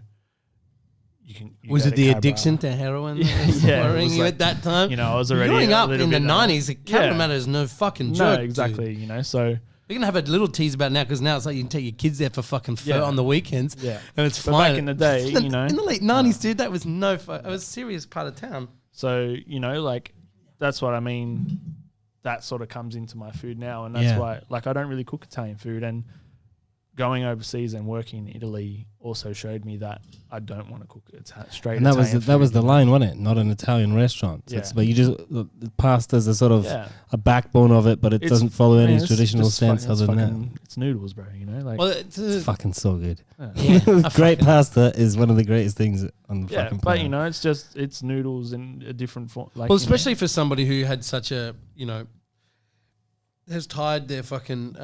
was go it to the Cabra. addiction to heroin? Yeah, it worrying was you like, at that time? You know, I was already growing a up little in the bit, 90s, Cabramatta yeah. is no fucking No, joke. exactly. Dude. You know, so We're gonna have a little tease about it now, because now it's like you can take your kids there for fucking fur Yeah. on the weekends. yeah. And it's But fine. back in the day, you know, in the late 90s, dude, that was it was a serious part of town. So, you know, like, that's what I mean. That sort of comes into my food now. And that's Yeah. why, like, I don't really cook Italian food. And going overseas and working in Italy also showed me that I don't want to cook straight And that Italian was that was food, the you know? line, wasn't it? Not an Italian restaurant. Yeah. But you just pasta's a sort of Yeah. a backbone of it, but it It's- doesn't follow any it's traditional just sense fucking- other than that. fucking- It's noodles, bro, you know? Like, Well, It's fucking so good. yeah. Great pasta is one of the greatest things on the Yeah, fucking but, planet. you know, it's noodles in a different form. Like, well, you know, especially for somebody who had such a, you know, has tied their fucking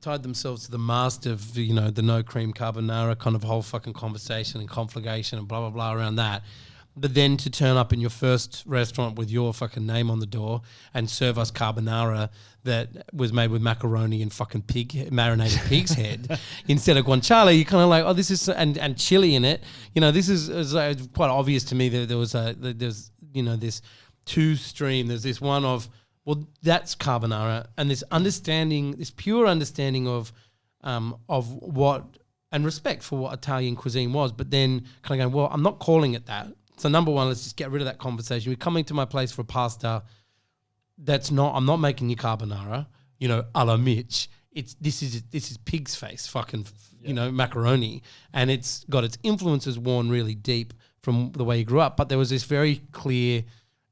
tied themselves to the mast of, you know, the no cream carbonara kind of whole fucking conversation and conflagration and blah blah blah around that. But then to turn up in your first restaurant with your fucking name on the door and serve us carbonara that was made with macaroni and fucking marinated pig's head instead of guanciale, you're kind of like, oh, this is and chili in it. You know, this is quite obvious to me that there's you know, this two stream. There's this one of, well, that's carbonara, and this understanding, this pure understanding of what, and respect for what Italian cuisine was, but then kind of going, well, I'm not calling it that. So number one, let's just get rid of that conversation. You're coming to my place for pasta. I'm not making you carbonara, you know, a la Mitch. This is pig's face, fucking, you know, macaroni, and it's got its influences worn really deep from the way you grew up. But there was this very clear,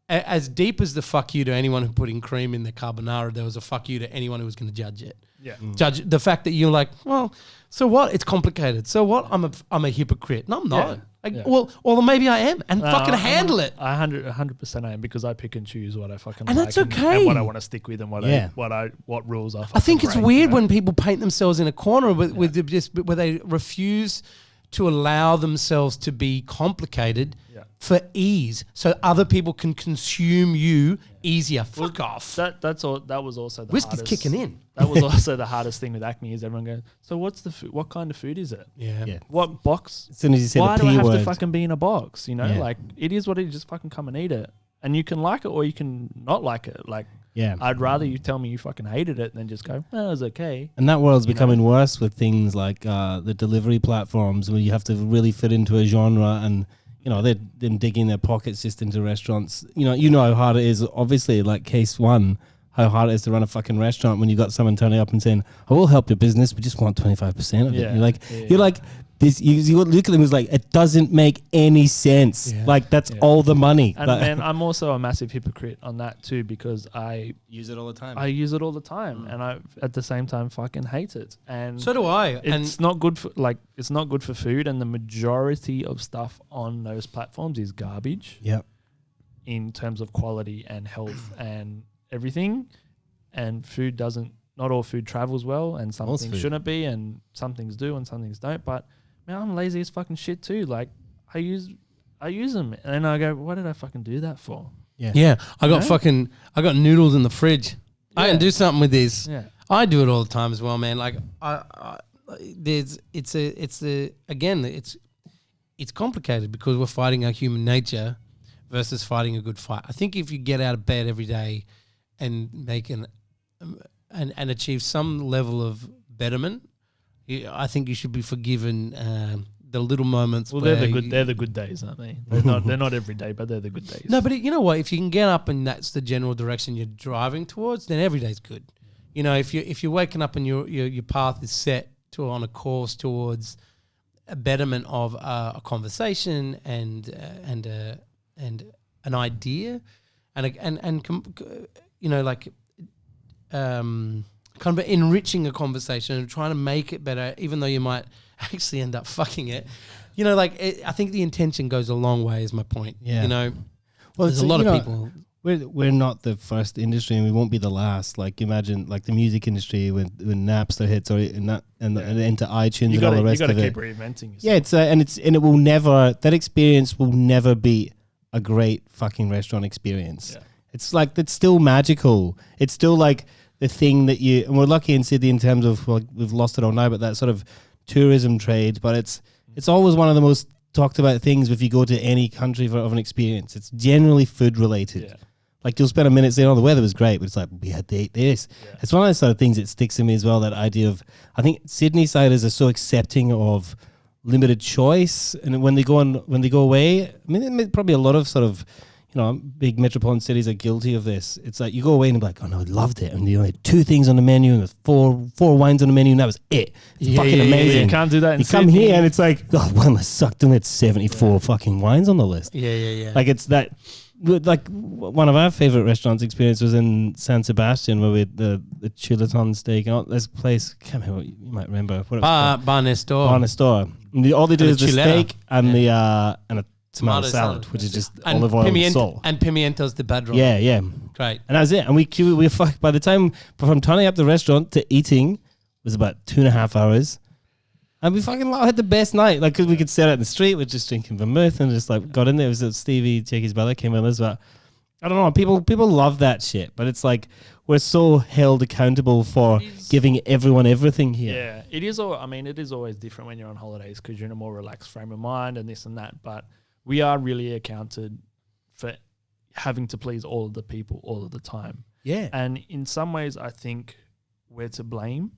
as deep as the fuck you to anyone who put in cream in the carbonara, there was a fuck you to anyone who was going to judge it. Yeah. Judge the fact that you're like, well, so what? It's complicated. So what? I'm a hypocrite. No, I'm not. Yeah. Yeah. Well, maybe I am, and fucking handle it. I 100% am, because I pick and choose what I fucking And like, that's okay. and what I want to stick with, and what Yeah. what rules I. I think fucking it's break, weird you know? when people paint themselves in a corner where they refuse to allow themselves to be complicated for ease, so other people can consume you easier. Fuck off. That was also the Whiskey's hardest, kicking in. That was also the hardest thing with ACME, is everyone goes, so what's the food? What kind of food is it? Yeah. What box? As soon as you say Why the do I P have word, to fucking be in a box? You know, Yeah. like, it is what it is. Just fucking come and eat it, and you can like it or you can not like it. Like, yeah. I'd rather you tell me you fucking hated it than just go, oh, it was okay. And that world's You know? becoming worse with things like the delivery platforms, where you have to really fit into a genre, and you know, they're them digging their pockets just into restaurants. You know how hard it is. Obviously, like case one, how hard it is to run a fucking restaurant when you got someone turning up and saying, "I will help your business, we just want 25% of it." Yeah. You're like this. You look at them as like, it doesn't make any sense. Yeah. Like that's Yeah. all the money. And then I'm also a massive hypocrite on that too, because I use it all the time. use it all the time, and I at the same time fucking hate it. And So do I. it's not good for it's not good for food, and the majority of stuff on those platforms is garbage. Yep. in terms of quality and health and everything. And food doesn't, not all food travels well, and some Most things food. shouldn't be, and some things do and some things don't. But man, I'm lazy as fucking shit too. Like I use them, and then I go, what did I fucking do that for? Yeah, I got You know? I got noodles in the fridge. I Yeah. can do something with this. Yeah. I do it all the time as well, man. Like it's complicated because we're fighting our human nature versus fighting a good fight. I think if you get out of bed every day and make and achieve some level of betterment, I think you should be forgiven the little moments. Well, where they're the good days, aren't they? They're not every day, but they're the good days. No, but you know what? If you can get up and that's the general direction you're driving towards, then every day's good. You know, if you're waking up and your path is set on a course towards a betterment of a conversation and an idea, kind of enriching a conversation and trying to make it better, even though you might actually end up fucking it. You know, I think the intention goes a long way. Is my point. Yeah. You know, Well, there's a lot of people. We're not the first industry, and we won't be the last. Like imagine, like the music industry when Napster hits, or and into iTunes and all the rest you got of to it. keep reinventing yourself. Yeah, and it will never. That experience will never be a great fucking restaurant experience. Yeah. It's like it's still magical. It's still like the thing that you. And we're lucky in Sydney in terms of we've lost it all now, but that sort of tourism trade. But it's always one of the most talked about things if you go to any country of an experience. It's generally food related. Yeah. Like you'll spend a minute saying, "Oh, the weather was great," but it's like we had to eat this. Yeah. It's one of those sort of things that sticks in me as well. That idea of, I think Sydney siders are so accepting of limited choice, and when they go away, I mean, probably a lot of sort of, big metropolitan cities are guilty of this. It's like you go away and be like, "Oh no, I loved it," and you only had 2 things on the menu, and there's four wines on the menu, and that was it. It's fucking amazing. You can't do that in You come Sydney. here and it's like, oh, one sucked, and it's 74 fucking wines on the list. Yeah. Like it's that. Like one of our favorite restaurants experience was in San Sebastian, where we had the Chulaton steak and all this place. I can't remember, you might remember what it was called. Bar Nestor. Bar Nestor. And all they do And is the the chuleta. steak and and a tomato Tomato salad, salad. which is just and olive oil and salt. and pimientos de padron. Yeah. Great. And that was it. And we by the time from turning up the restaurant to eating was about 2.5 hours. And we fucking had the best night. Like, 'cause we could sit out in the street, we're just drinking vermouth and just like got in there. It was Stevie, Jakey's brother, came with us. But I don't know. People love that shit. But it's like we're so held accountable for giving everyone everything here. Yeah, it is. It is always different when you're on holidays because you're in a more relaxed frame of mind and this and that. But we are really accounted for having to please all of the people all of the time. Yeah. And in some ways, I think we're to blame,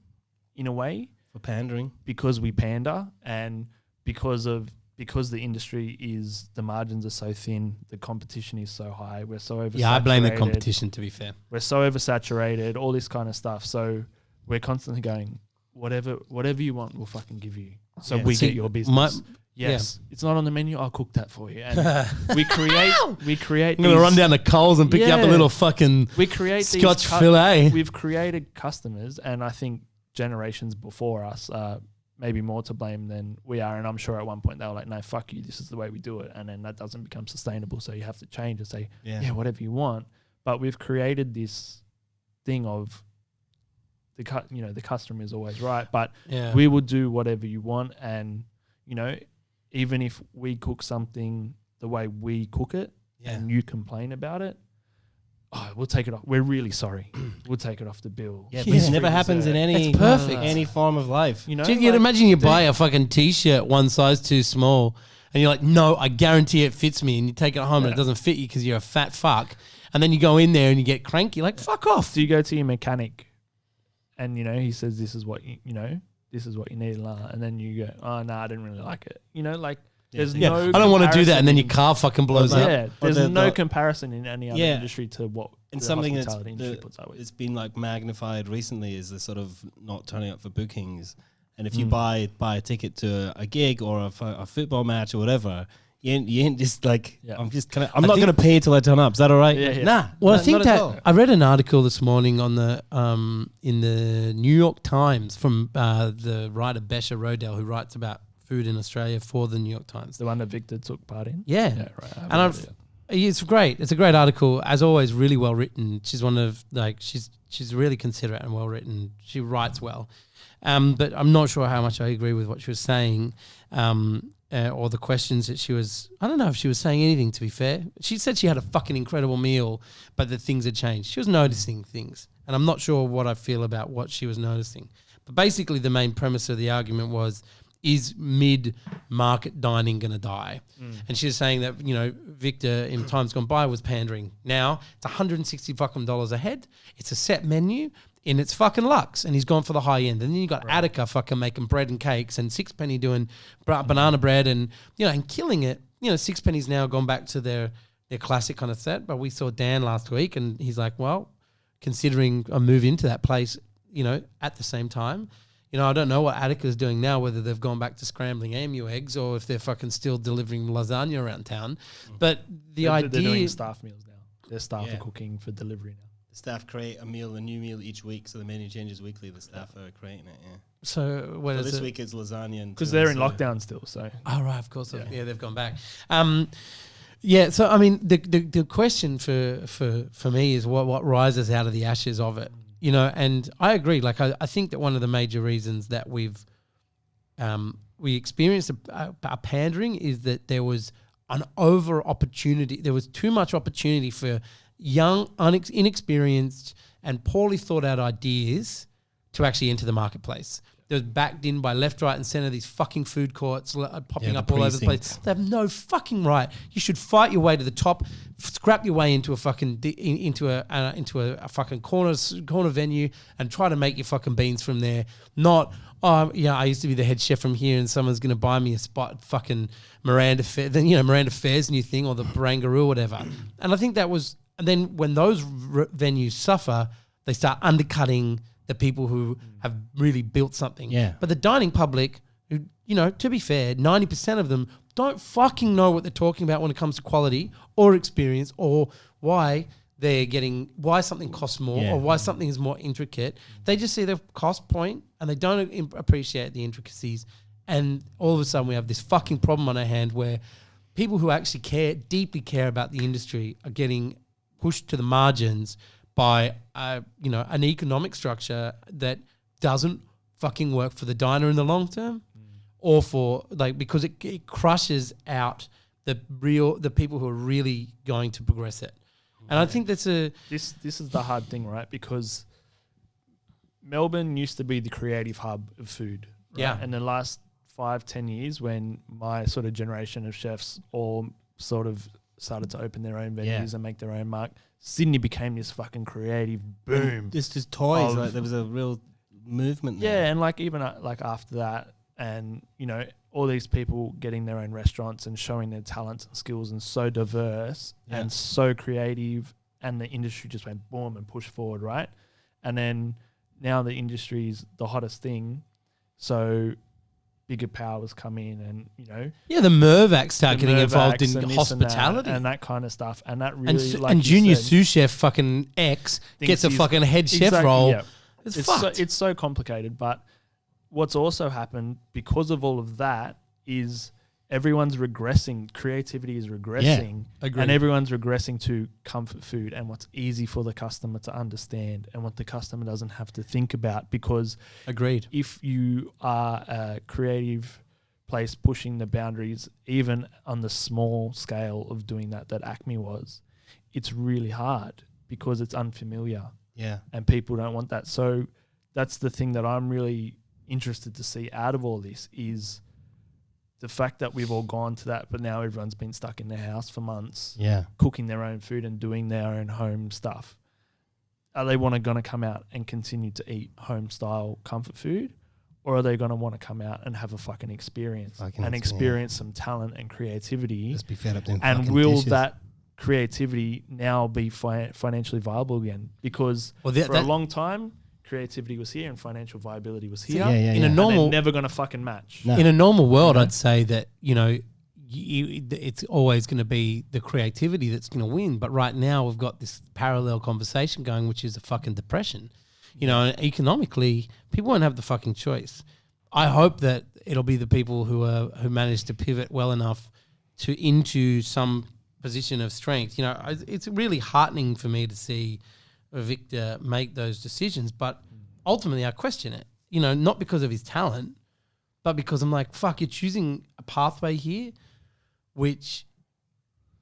in a way, For pandering. because we pander and because the industry the margins are so thin, the competition is so high, we're so oversaturated. Yeah, I blame the competition, to be fair. We're so oversaturated, all this kind of stuff. So we're constantly going, whatever you want, we'll fucking give you. So Yeah. we See, get your business. Yes, it's not on the menu. I'll cook that for you. And we create. I'm going to run down to Coles and pick you up a Yeah. little fucking We create Scotch these filet. We've created customers, and I think generations before us are maybe more to blame than we are. And I'm sure at one point they were like, "No, fuck you. This is the way we do it." And then that doesn't become sustainable. So you have to change and say, "Yeah, whatever you want." But we've created this thing of the customer is always right, but Yeah. we will do whatever you want. And even if we cook something the way we cook it, and you complain about it, we'll take it off. We're really sorry. We'll take it off the bill. Yeah, but it never happens in any It's perfect. any form of life. You know, You'd imagine you buy a fucking T-shirt one size too small and you're like, no, I guarantee it fits me. And you take it home and it doesn't fit you because you're a fat fuck. And then you go in there and you get cranky. Like, fuck off. So you go to your mechanic and, he says, this is what this is what you need. And then you go, oh, no, I didn't really like it. There's Yeah, no I don't want to do that. And then your comparison car fucking blows in- up. Yeah, there's the- no the- comparison in any other Yeah. industry to what And the something hospitality industry puts up with. it's been like magnified recently is the sort of not turning up for bookings. And if you buy a ticket to a gig or a football match or whatever, you ain't just like, Yeah. I'm not going to pay till I turn up. Is that all right? Yeah. Nah. Well, No, I think not at all. that I read an article this morning on the in the New York Times from the writer Besha Rodell, who writes about food in Australia for the New York Times. The one that Victor took part in? Yeah. Yeah, right. And It's great. It's a great article, as always. Really well written. She's one of she's really considerate and well written. She writes well, but I'm not sure how much I agree with what she was saying, or the questions that she was. I don't know if she was saying anything. To be fair, she said she had a fucking incredible meal, but that things had changed. She was noticing things, and I'm not sure what I feel about what she was noticing. But basically, the main premise of the argument was, is mid-market dining going to die? And she was saying that, Victor in times gone by was pandering. Now it's $160 fucking dollars a head. It's a set menu and it's fucking luxe, and he's gone for the high end. And then you got Attica fucking making bread and cakes, and Sixpenny doing banana bread and, and killing it. Sixpenny's now gone back to their classic kind of set. But we saw Dan last week and he's like, well, considering a move into that place, at the same time, I don't know what Attica's doing now, whether they've gone back to scrambling AIME eggs or if they're fucking still delivering lasagna around town. But they're doing staff meals now. Their staff are cooking for delivery now. The staff create a new meal each week, so the menu changes weekly. The staff are creating it, yeah. So this week it's lasagna. Because they're in lockdown still, so. Oh, right, of course. Yeah, they've gone back. So, I mean, the question for me is what rises out of the ashes of it. And I agree. Like, I think that one of the major reasons that we experienced a pandering is that there was an over opportunity. There was too much opportunity for young, inexperienced, and poorly thought out ideas to actually enter the marketplace. They're backed in by left, right, and centre. These fucking food courts popping up all over the place. They have no fucking right. You should fight your way to the top, scrap your way into a fucking into a fucking corner venue, and try to make your fucking beans from there. Not, I used to be the head chef from here, and someone's going to buy me a spot at fucking Miranda Fair. Then Miranda Fair's new thing, or the Barangaroo or whatever. And I think that was. And then when those venues suffer, they start undercutting the people who have really built something. Yeah. But the dining public, who, to be fair, 90% of them don't fucking know what they're talking about when it comes to quality or experience, or why something costs more, or why something is more intricate. They just see the cost point and they don't appreciate the intricacies. And all of a sudden we have this fucking problem on our hand where people who actually deeply care about the industry are getting pushed to the margins by an economic structure that doesn't fucking work for the diner in the long term, or for because it crushes out the people who are really going to progress it. And I think that's this is the hard thing, right? Because Melbourne used to be the creative hub of food. Right? Yeah. And the last 5-10 years, when my sort of generation of chefs all sort of started to open their own venues and make their own mark, Sydney became this fucking creative boom. Just toys. There was a real movement there. Yeah, and even after that, and all these people getting their own restaurants and showing their talents and skills, and so diverse and so creative, and the industry just went boom and pushed forward, right? And then now the industry is the hottest thing, so bigger powers come in, and the Mervacs start getting involved in hospitality and that kind of stuff, and that really and junior sous chef fucking X gets a fucking head chef role. Yeah. It's so complicated, but what's also happened because of all of that is everyone's regressing. Creativity is regressing, and everyone's regressing to comfort food and what's easy for the customer to understand and what the customer doesn't have to think about. Because if you are a creative place pushing the boundaries, even on the small scale of doing that ACME was, it's really hard because it's unfamiliar. Yeah, and people don't want that. So that's the thing that I'm really interested to see out of all this is the fact that we've all gone to that, but now everyone's been stuck in their house for months, cooking their own food and doing their own home stuff. Are they going to come out and continue to eat home style comfort food, or are they going to want to come out and have a fucking experience and experience some talent and creativity? Just be fed up then. And will dishes. That creativity now be financially viable again? Because for a long time, creativity was here and financial viability was here. In a normal, and they're never going to fucking match. No. In a normal world, I'd say that it's always going to be the creativity that's going to win. But right now, we've got this parallel conversation going, which is a fucking depression. And economically, people won't have the fucking choice. I hope that it'll be the people who manage to pivot well enough into some position of strength. You know, it's really heartening for me to see Victor make those decisions, but ultimately I question it. You know, not because of his talent, but because I'm like, fuck, you're choosing a pathway here, which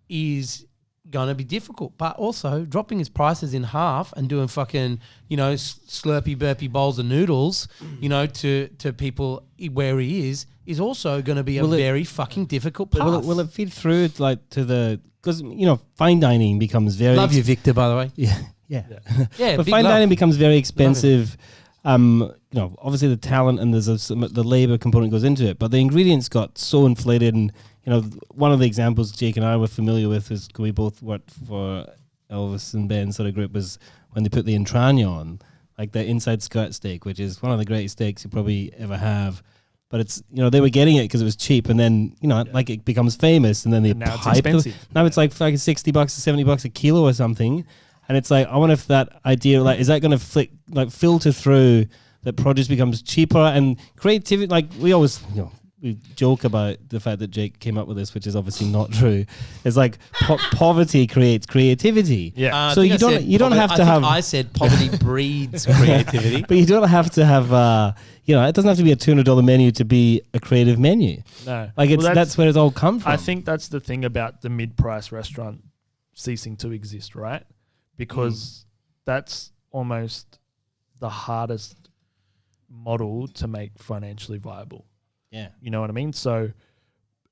is going to be difficult, but also dropping his prices in half and doing fucking, you know, slurpy burpy bowls of noodles, you know, to people where he is also going to be very fucking difficult path. Will it feed through like to the, because, you know, fine dining becomes very... Love you, Victor, by the way. Yeah. Yeah, but fine dining becomes very expensive. You know, obviously the talent and there's the labor component goes into it, but the ingredients got so inflated. And, you know, one of the examples Jake and I were familiar with is we both worked for Elvis and Ben's sort of group was when they put the entraña on, like the inside skirt steak, which is one of the greatest steaks you probably ever have. But it's, you know, they were getting it because it was cheap, and then, you know, like it becomes famous, and then they now it's pipe expensive. Now it's like fucking $60 or $70 a kilo or something. And it's like, I wonder if that idea, like, is that going to filter through that produce becomes cheaper and creativity? Like, we always, you know, we joke about the fact that Jake came up with this, which is obviously not true. It's like poverty creates creativity. Yeah. So you don't have to have. I said poverty breeds creativity, but you don't have to have. You know, it doesn't have to be a $200 menu to be a creative menu. No, like that's where it's all come from. I think that's the thing about the mid-price restaurant ceasing to exist, right? Because that's almost the hardest model to make financially viable. Yeah. You know what I mean? So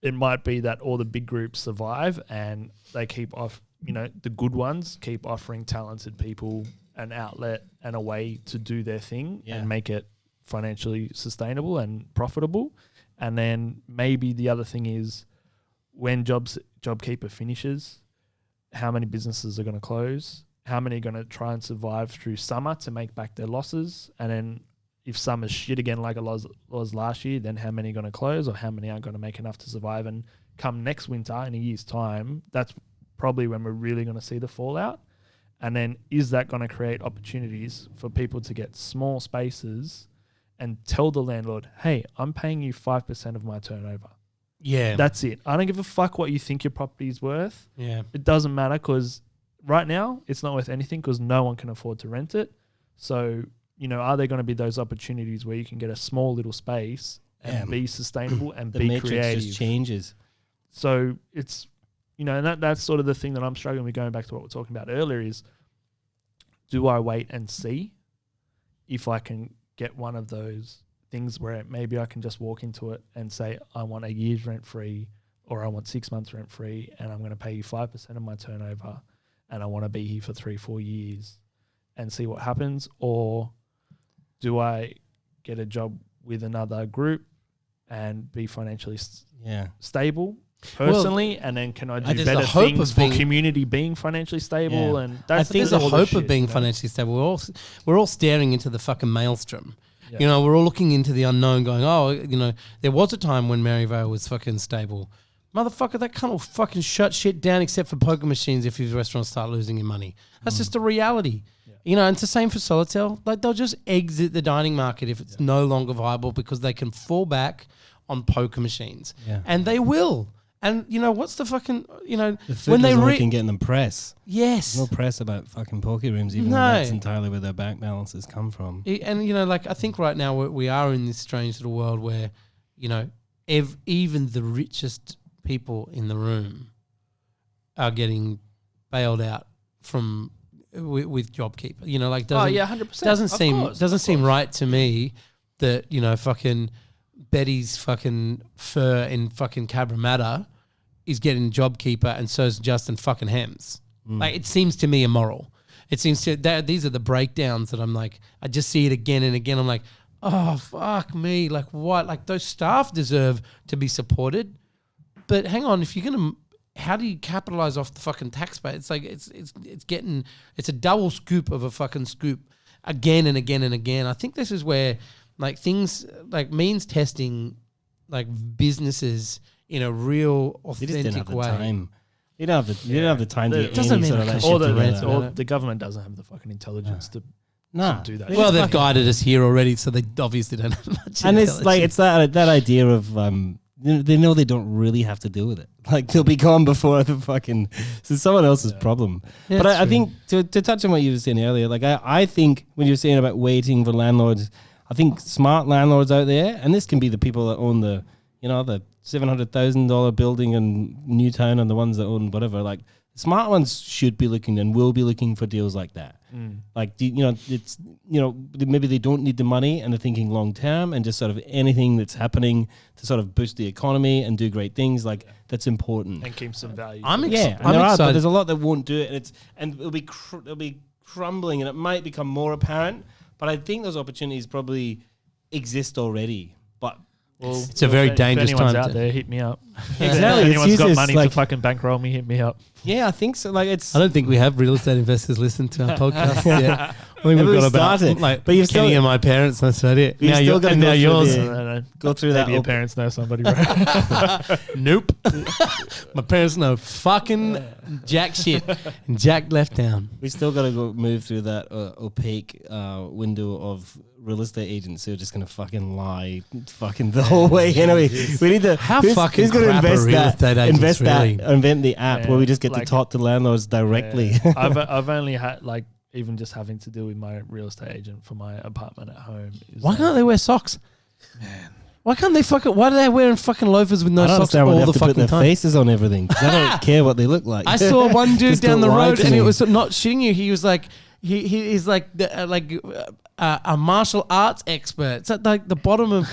it might be that all the big groups survive and they keep off, you know, the good ones keep offering talented people an outlet and a way to do their thing and make it financially sustainable and profitable. And then maybe the other thing is when JobKeeper finishes, how many businesses are going to close? How many are going to try and survive through summer to make back their losses? And then if summer's shit again like it was last year, then how many are going to close or how many aren't going to make enough to survive? And come next winter, in a year's time, that's probably when we're really going to see the fallout. And then is that going to create opportunities for people to get small spaces and tell the landlord, hey, I'm paying you 5% of my turnover. Yeah. That's it. I don't give a fuck what you think your property is worth. Yeah. It doesn't matter because right now it's not worth anything because no one can afford to rent it. So, you know, are there going to be those opportunities where you can get a small little space and be sustainable and the be matrix creative? just changes. So it's, you know, and that's sort of the thing that I'm struggling with going back to what we're talking about earlier is, do I wait and see if I can get one of those things where maybe I can just walk into it and say, I want a year's rent free or I want 6 months rent free and I'm going to pay you 5% of my turnover and I want to be here for 3-4 years and see what happens? Or do I get a job with another group and be financially stable personally, and then can I do better things for community being financially stable? And that's, I think there's a hope of being financially stable. We're all staring into the fucking maelstrom. Yeah. You know, we're all looking into the unknown going, oh, you know, there was a time when Maryvale was fucking stable. Motherfucker, that cunt will fucking shut shit down except for poker machines if his restaurants start losing him money. That's just a reality. Yeah. You know, and it's the same for Solitaire. Like, they'll just exit the dining market if it's no longer viable because they can fall back on poker machines. Yeah. And they will. And, you know, what's the fucking, you know, the when they can get them press. Yes. There's no press about fucking poker rooms, even though that's entirely where their bank balances come from. And, you know, like, I think right now we are in this strange little world where, you know, even the richest people in the room are getting bailed out from with JobKeeper. You know, like, 100%. Doesn't seem right to me that, you know, fucking Betty's fucking fur in fucking Cabramatta is getting JobKeeper and so's Justin fucking Hems. Like, it seems to me immoral. It seems to these are the breakdowns that I'm like, I just see it again and again. I'm like, oh, fuck me. Like, what? Like, those staff deserve to be supported. But hang on, if you're going to, how do you capitalize off the fucking taxpayer? It's like, it's a double scoop of a fucking scoop again and again and again. I think this is where, like, things like means testing, like, businesses in a real authentic way. Time. You don't have the time to get doesn't mean sort of that shit or the government doesn't have the fucking intelligence to do that. Well, they've guided us here already, so they obviously don't have much. And it's like, it's that idea of they know they don't really have to deal with it. Like they'll be gone before the fucking. So someone else's problem. Yeah, but I true. think to touch on what you were saying earlier, like I think when you're saying about waiting for landlords, I think smart landlords out there, and this can be the people that own the $700,000 building in Newtown and the ones that own whatever. Like smart ones should be looking and will be looking for deals like that. Like it's maybe they don't need the money and they're thinking long term and just sort of anything that's happening to sort of boost the economy and do great things that's important and keep some value. I'm but excited. there's a lot that won't do it, and it'll be crumbling, and it might become more apparent. But I think those opportunities probably exist already. But Well, it's a very dangerous if anyone's time out to- there, hit me up. Exactly. If It's anyone's got useless, money to like- fucking bankroll me, hit me up. yeah, I think so. Like it's I don't think we have real estate investors listen to our podcast yet. I think Maybe we've we got about started, like but you've Kenny still- and my parents. That's about it. You've Now still gotta now go through yours. the- No. go through that. Maybe your parents know somebody, bro. Nope. My parents know fucking jack shit. And Jack left town. We still got to go move through that opaque window of real estate agents who are just going to fucking lie fucking the whole way. Anyway, we need to. How who's fucking gonna crap are real estate agents, invest really? that, invent the app Yeah, where we just get to like- talk to landlords directly. Yeah. I've only had like even just having to deal with my real estate agent for my apartment at home. Why can't they wear socks? Man. Why can't they fucking? Why are they wearing fucking loafers with no I don't socks understand why all they have the to put fucking their time? faces on everything. 'Cause I don't care what they look like. I saw one dude Just down the don't lie road, to and me. it was not shitting you. He was like, he's like a martial arts expert. It's at like the bottom of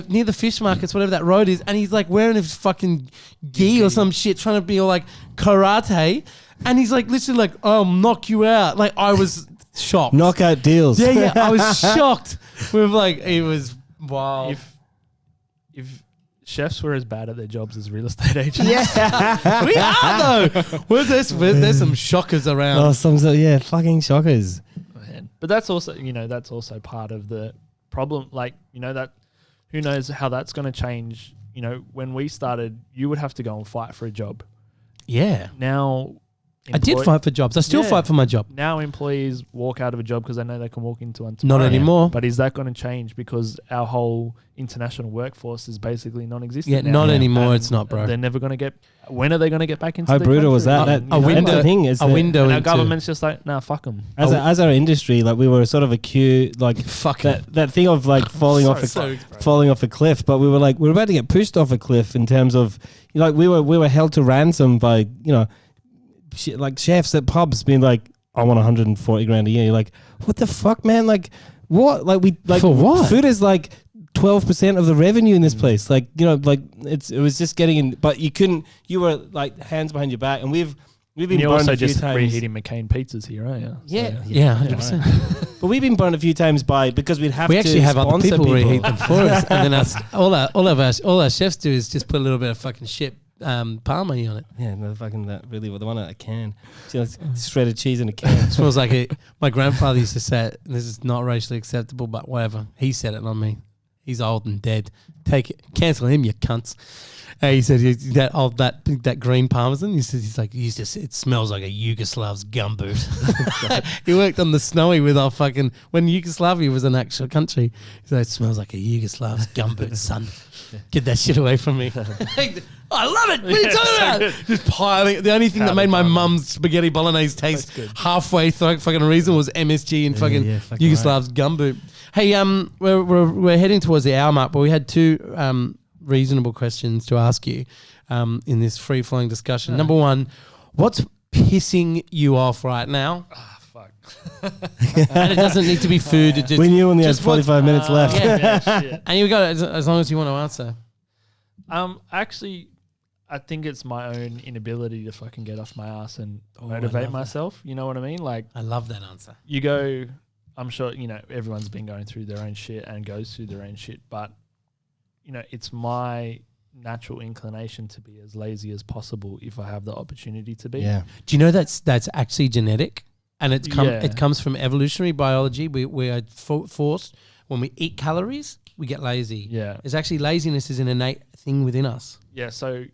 near the fish markets, whatever that road is, and he's like wearing his fucking gi or some shit, trying to be all like karate, and he's like literally like, "Oh, I'll knock you out." Like I was shocked. Knockout deals. Yeah, I was shocked. We were like, it was wild. If chefs were as bad at their jobs as real estate agents, We are though. There's some shockers around. Oh, fucking shockers. man. But that's also part of the problem. Like that, who knows how that's going to change. When we started, you would have to go and fight for a job. Yeah, Now, I did fight for jobs. I still Yeah. fight for my job. Now employees walk out of a job because they know they can walk into one Not tomorrow. anymore. But is that going to change because our whole international workforce is basically non-existent? Yeah, now? not anymore. And It's not, bro. They're never going to get. When are they going to get back into? How the brutal was country? that? And, A you know, window- the thing is a that window And our into government's just like, nah, fuck them. as our industry, like we were sort of accused, like fuck that thing of like falling off a cliff, but we were about to get pushed off a cliff in terms of like we were held to ransom by like chefs at pubs being like, I want 140 grand a year. You're like, what the fuck, man? Like what? Like we like For what? Food is like 12% of the revenue in this place. Like like it was just getting in, but you couldn't. You were like hands behind your back, and we've been You're burned also a few just times. reheating McCain pizzas here, aren't you? Yeah, Yeah, 100%. But we've been burned a few times because we'd have We to actually have other sponsor people reheat them for us, and then all our chefs do is just put a little bit of fucking shit parma on it. Yeah, no, fucking that really. The one at a can, just shredded cheese in a can. Smells like it. My grandfather used to say it. This is not racially acceptable, but whatever. He said it, not me. He's old and dead. Take it, cancel him, you cunts. He said that green parmesan. He said it smells like a Yugoslav's gumboot. He worked on the Snowy with our fucking when Yugoslavia was an actual country. He said it smells like a Yugoslav's gumboot, son. Get that shit away from me. I love it. What are you talking about? Just piling. The only thing that made my mum's spaghetti bolognese taste halfway through fucking reason was MSG and fucking fucking Yugoslav's gumboot. Hey, we're heading towards the hour mark, but we had two reasonable questions to ask you in this free-flowing discussion. Number one, what's pissing you off right now? Ah, fuck. And it doesn't need to be food. It just, We knew only had just what's- 45 minutes left. Yeah, shit. and you got it as long as you want to answer. Actually, I think it's my own inability to fucking get off my ass and I motivate love myself. You know what I mean? Like I love that answer. you go, I'm sure, everyone's been going through their own shit and goes through their own shit, but it's my natural inclination to be as lazy as possible if I have the opportunity to be. Yeah. Do you know that's actually genetic, and it Yeah. comes from evolutionary biology. We are forced when we eat calories, we get lazy. Yeah. It's actually laziness is an innate thing within us. Yeah. So,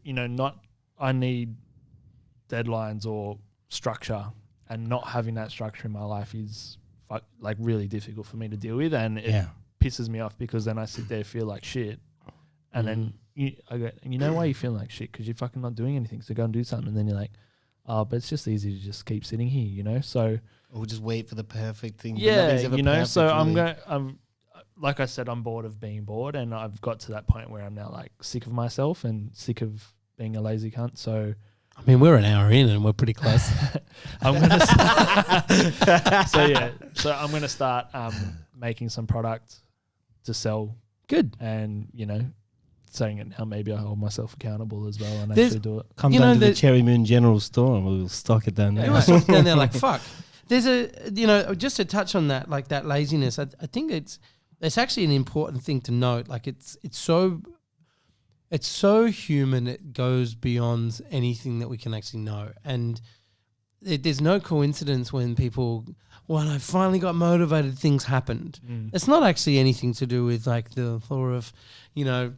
I need deadlines or structure, and not having that structure in my life is like really difficult for me to deal with. And it pisses me off because then I sit there, feel like shit. And then, I go, you know why you're feeling like shit? Because you're fucking not doing anything. So go and do something. And then you're like, oh, but it's just easy to just keep sitting here, you know? So Or just wait for the perfect thing. yeah, you know, so I'm like I said, I'm bored of being bored, and I've got to that point where I'm now like sick of myself and sick of being a lazy cunt. So I mean, we're an hour in and we're pretty close. I'm gonna so I'm gonna start making some product to sell. Good. And you know, saying it now, maybe I hold myself accountable as well and There's- actually do it. Come You down know, to the the- Cherry Moon General Store and we'll stock it down there. You were sitting down there like, fuck. There's a, you know, just to touch on that, like that laziness, I think it's actually an important thing to note. Like it's so human, it goes beyond anything that we can actually know. And there's no coincidence when people, when I finally got motivated, things happened. It's not actually anything to do with like the law of, you know,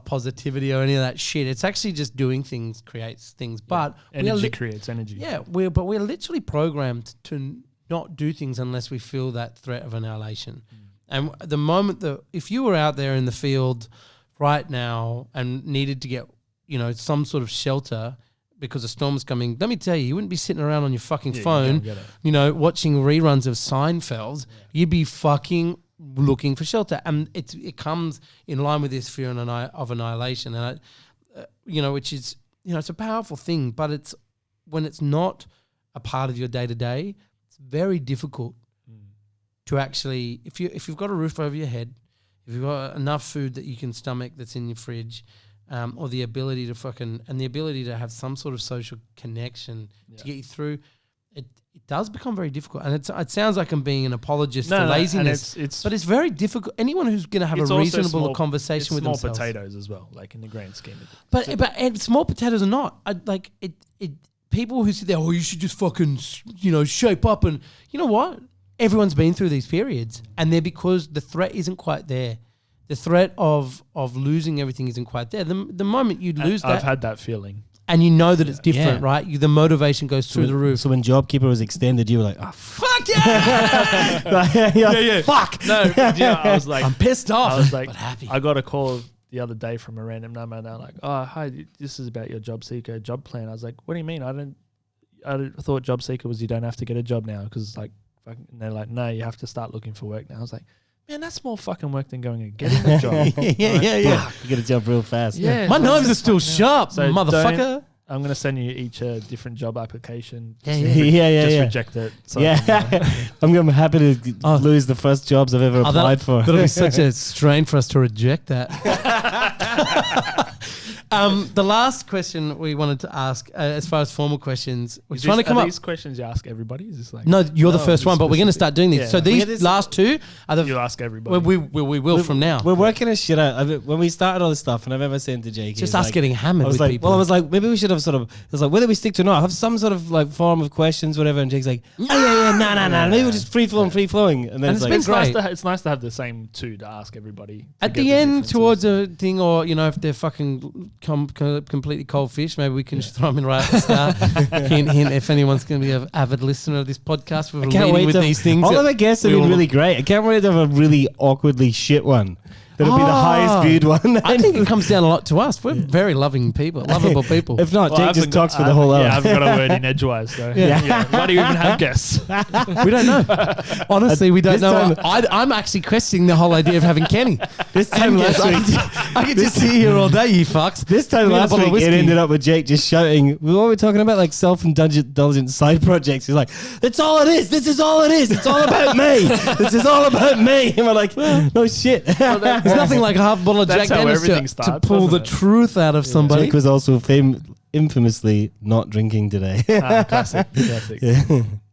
positivity or any of that shit. It's actually just doing things creates things. But energy creates energy. yeah, we're literally programmed to not do things unless we feel that threat of annihilation. And the moment that if you were out there in the field right now and needed to get, you know, some sort of shelter because a storm's coming, let me tell you, you wouldn't be sitting around on your fucking phone, you know, watching reruns of Seinfeld. You'd be fucking looking for shelter, and it comes in line with this fear of annihilation, and you know, which is, you know, it's a powerful thing, but it's when it's not a part of your day to day, it's very difficult to actually, if you've got a roof over your head, if you've got enough food that you can stomach that's in your fridge, or the ability to have some sort of social connection to get you through, it does become very difficult. And it sounds like I'm being an apologist for laziness, but it's very difficult. Anyone who's going to have a reasonable conversation with small themselves. potatoes as well, like in the grand scheme of it. But and small potatoes are not. People who sit there, oh, you should just fucking, you know, shape up, and you know what? Everyone's been through these periods, and they're because the threat isn't quite there. The threat of losing everything isn't quite there. The moment you lose that, I've had that feeling. and you know that it's different, right? The motivation goes through the roof. So when JobKeeper was extended, you were like, oh, Fuck yeah! yeah. Fuck! No, yeah, I was like, I'm pissed off, I was like, but happy. I got a call the other day from a random number, and they're like, "Oh, hi, this is about your job seeker job plan." I was like, "What do you mean? I thought job seeker was you don't have to get a job now because like." And they're like, "No, you have to start looking for work now." I was like, "Man, that's more fucking work than going and getting a job." yeah. You get a job real fast. Yeah, My knives are still sharp, So motherfucker. I'm going to send you each a different job application. Yeah. Reject it. So I'm happy to lose the first jobs I've ever applied for. That'll be such a strain for us to reject that. The last question we wanted to ask, as far as formal questions, we're trying to come up. These questions you ask everybody? Is this like No, you're the first one, but we're going to start doing these. Yeah. So these last two are the. you ask everybody? We will from now. We're working a shit out. When we started all this stuff, and I remember saying to Jake, Just us getting hammered with people. Well, I was like, maybe we should have sort of. I was like, whether we stick to or not, have some sort of like form of questions, whatever. And Jake's like, oh yeah, no. Maybe we're just free flowing. And then And it's like, it's been great. It's nice to have the same two to ask everybody. At the end, towards a thing, or you know, if they're fucking completely cold fish, maybe we can just throw them in right at the start. hint, if anyone's going to be an avid listener of this podcast, we're leading with these things. All of our guests have been really great. I can't wait to have a really awkwardly shit one. That'll be the highest viewed one. I think it comes down a lot to us. We're very loving people, lovable people. If not, Jake just talks for the whole hour. Yeah, I haven't got a word in edgewise. So why do you even have guests? We don't know. Honestly, we don't know. I'm actually questioning the whole idea of having Kenny. This time last week, I could just sit here all day, you fucks. This time We had a last bottle of week, it whiskey. ended up with Jake just shouting. What were we talking about? Like self-indulgent side projects. He's like, "That's all it is. This is all it is. It's all about me. This is all about me." And we're like, "No shit." There's nothing like a half bottle of That's Jack how Daniels everything to starts, pull the doesn't it? truth out of somebody. Jake was also infamously not drinking today. Classic.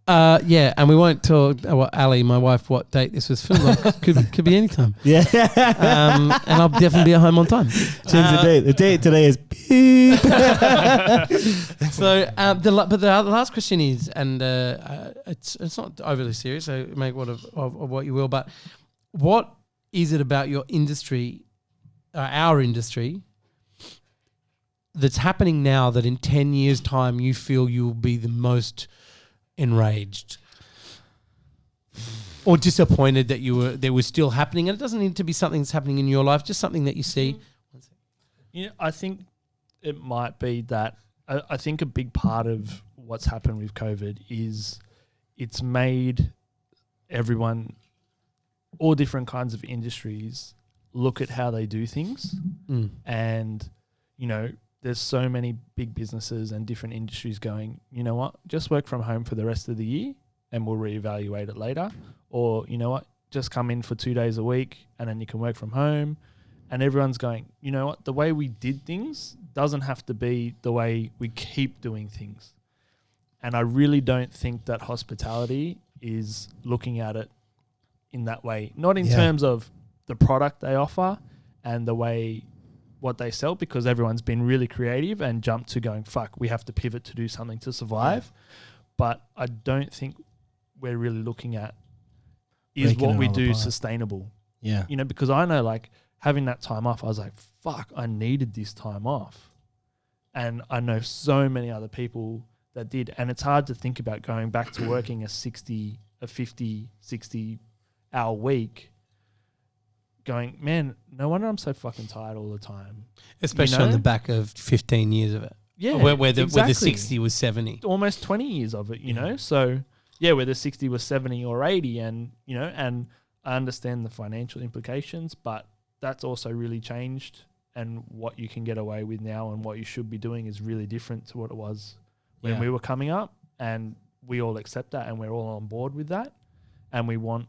Yeah, and we won't tell Ali, my wife, what date this was filmed on. Could be any time. Yeah. And I'll definitely be at home on time. Change the date. The date today is beep. So, the last question is, and it's not overly serious, so make of what you will, but what is it about your industry, our industry, that's happening now that in 10 years' time you feel you'll be the most enraged or disappointed that they were still happening? And it doesn't need to be something that's happening in your life, just something that you see. I think it might be that I think a big part of what's happened with COVID is it's made everyone, all different kinds of industries, look at how they do things. And, there's so many big businesses and different industries going, you know what, just work from home for the rest of the year and we'll reevaluate it later. Or, you know what, just come in for 2 days a week and then you can work from home. And everyone's going, you know what, the way we did things doesn't have to be the way we keep doing things. And I really don't think that hospitality is looking at it in that way. Not in terms of the product they offer and the way what they sell, because everyone's been really creative and jumped to going, fuck, we have to pivot to do something to survive. But I don't think we're really looking at is Breaking what it we all do apart. sustainable. Yeah. Because I know, like, having that time off, I was like, fuck, I needed this time off. And I know so many other people that did. And it's hard to think about going back to working a 50, 60 hour week going, man, no wonder I'm so fucking tired all the time. Especially on the back of 15 years of it. Yeah. Where the exactly. 60 was 70. Almost 20 years of it, you know? So, yeah, where the 60 was 70 or 80 and, and I understand the financial implications, but that's also really changed, and what you can get away with now and what you should be doing is really different to what it was when we were coming up, and we all accept that and we're all on board with that, and we want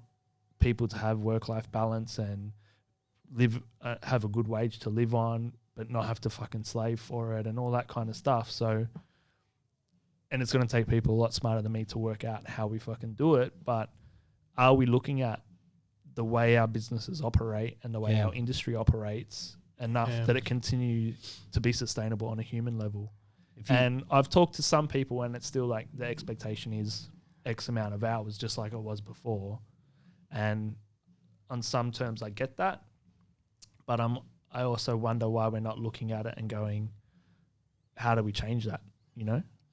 people to have work-life balance and live have a good wage to live on but not have to fucking slave for it and all that kind of stuff. So, and it's going to take people a lot smarter than me to work out how we fucking do it, but are we looking at the way our businesses operate and the way our industry operates enough that it continues to be sustainable on a human level? And I've talked to some people and it's still like the expectation is X amount of hours, just like it was before. And on some terms I get that, but I also wonder why we're not looking at it and going, how do we change that,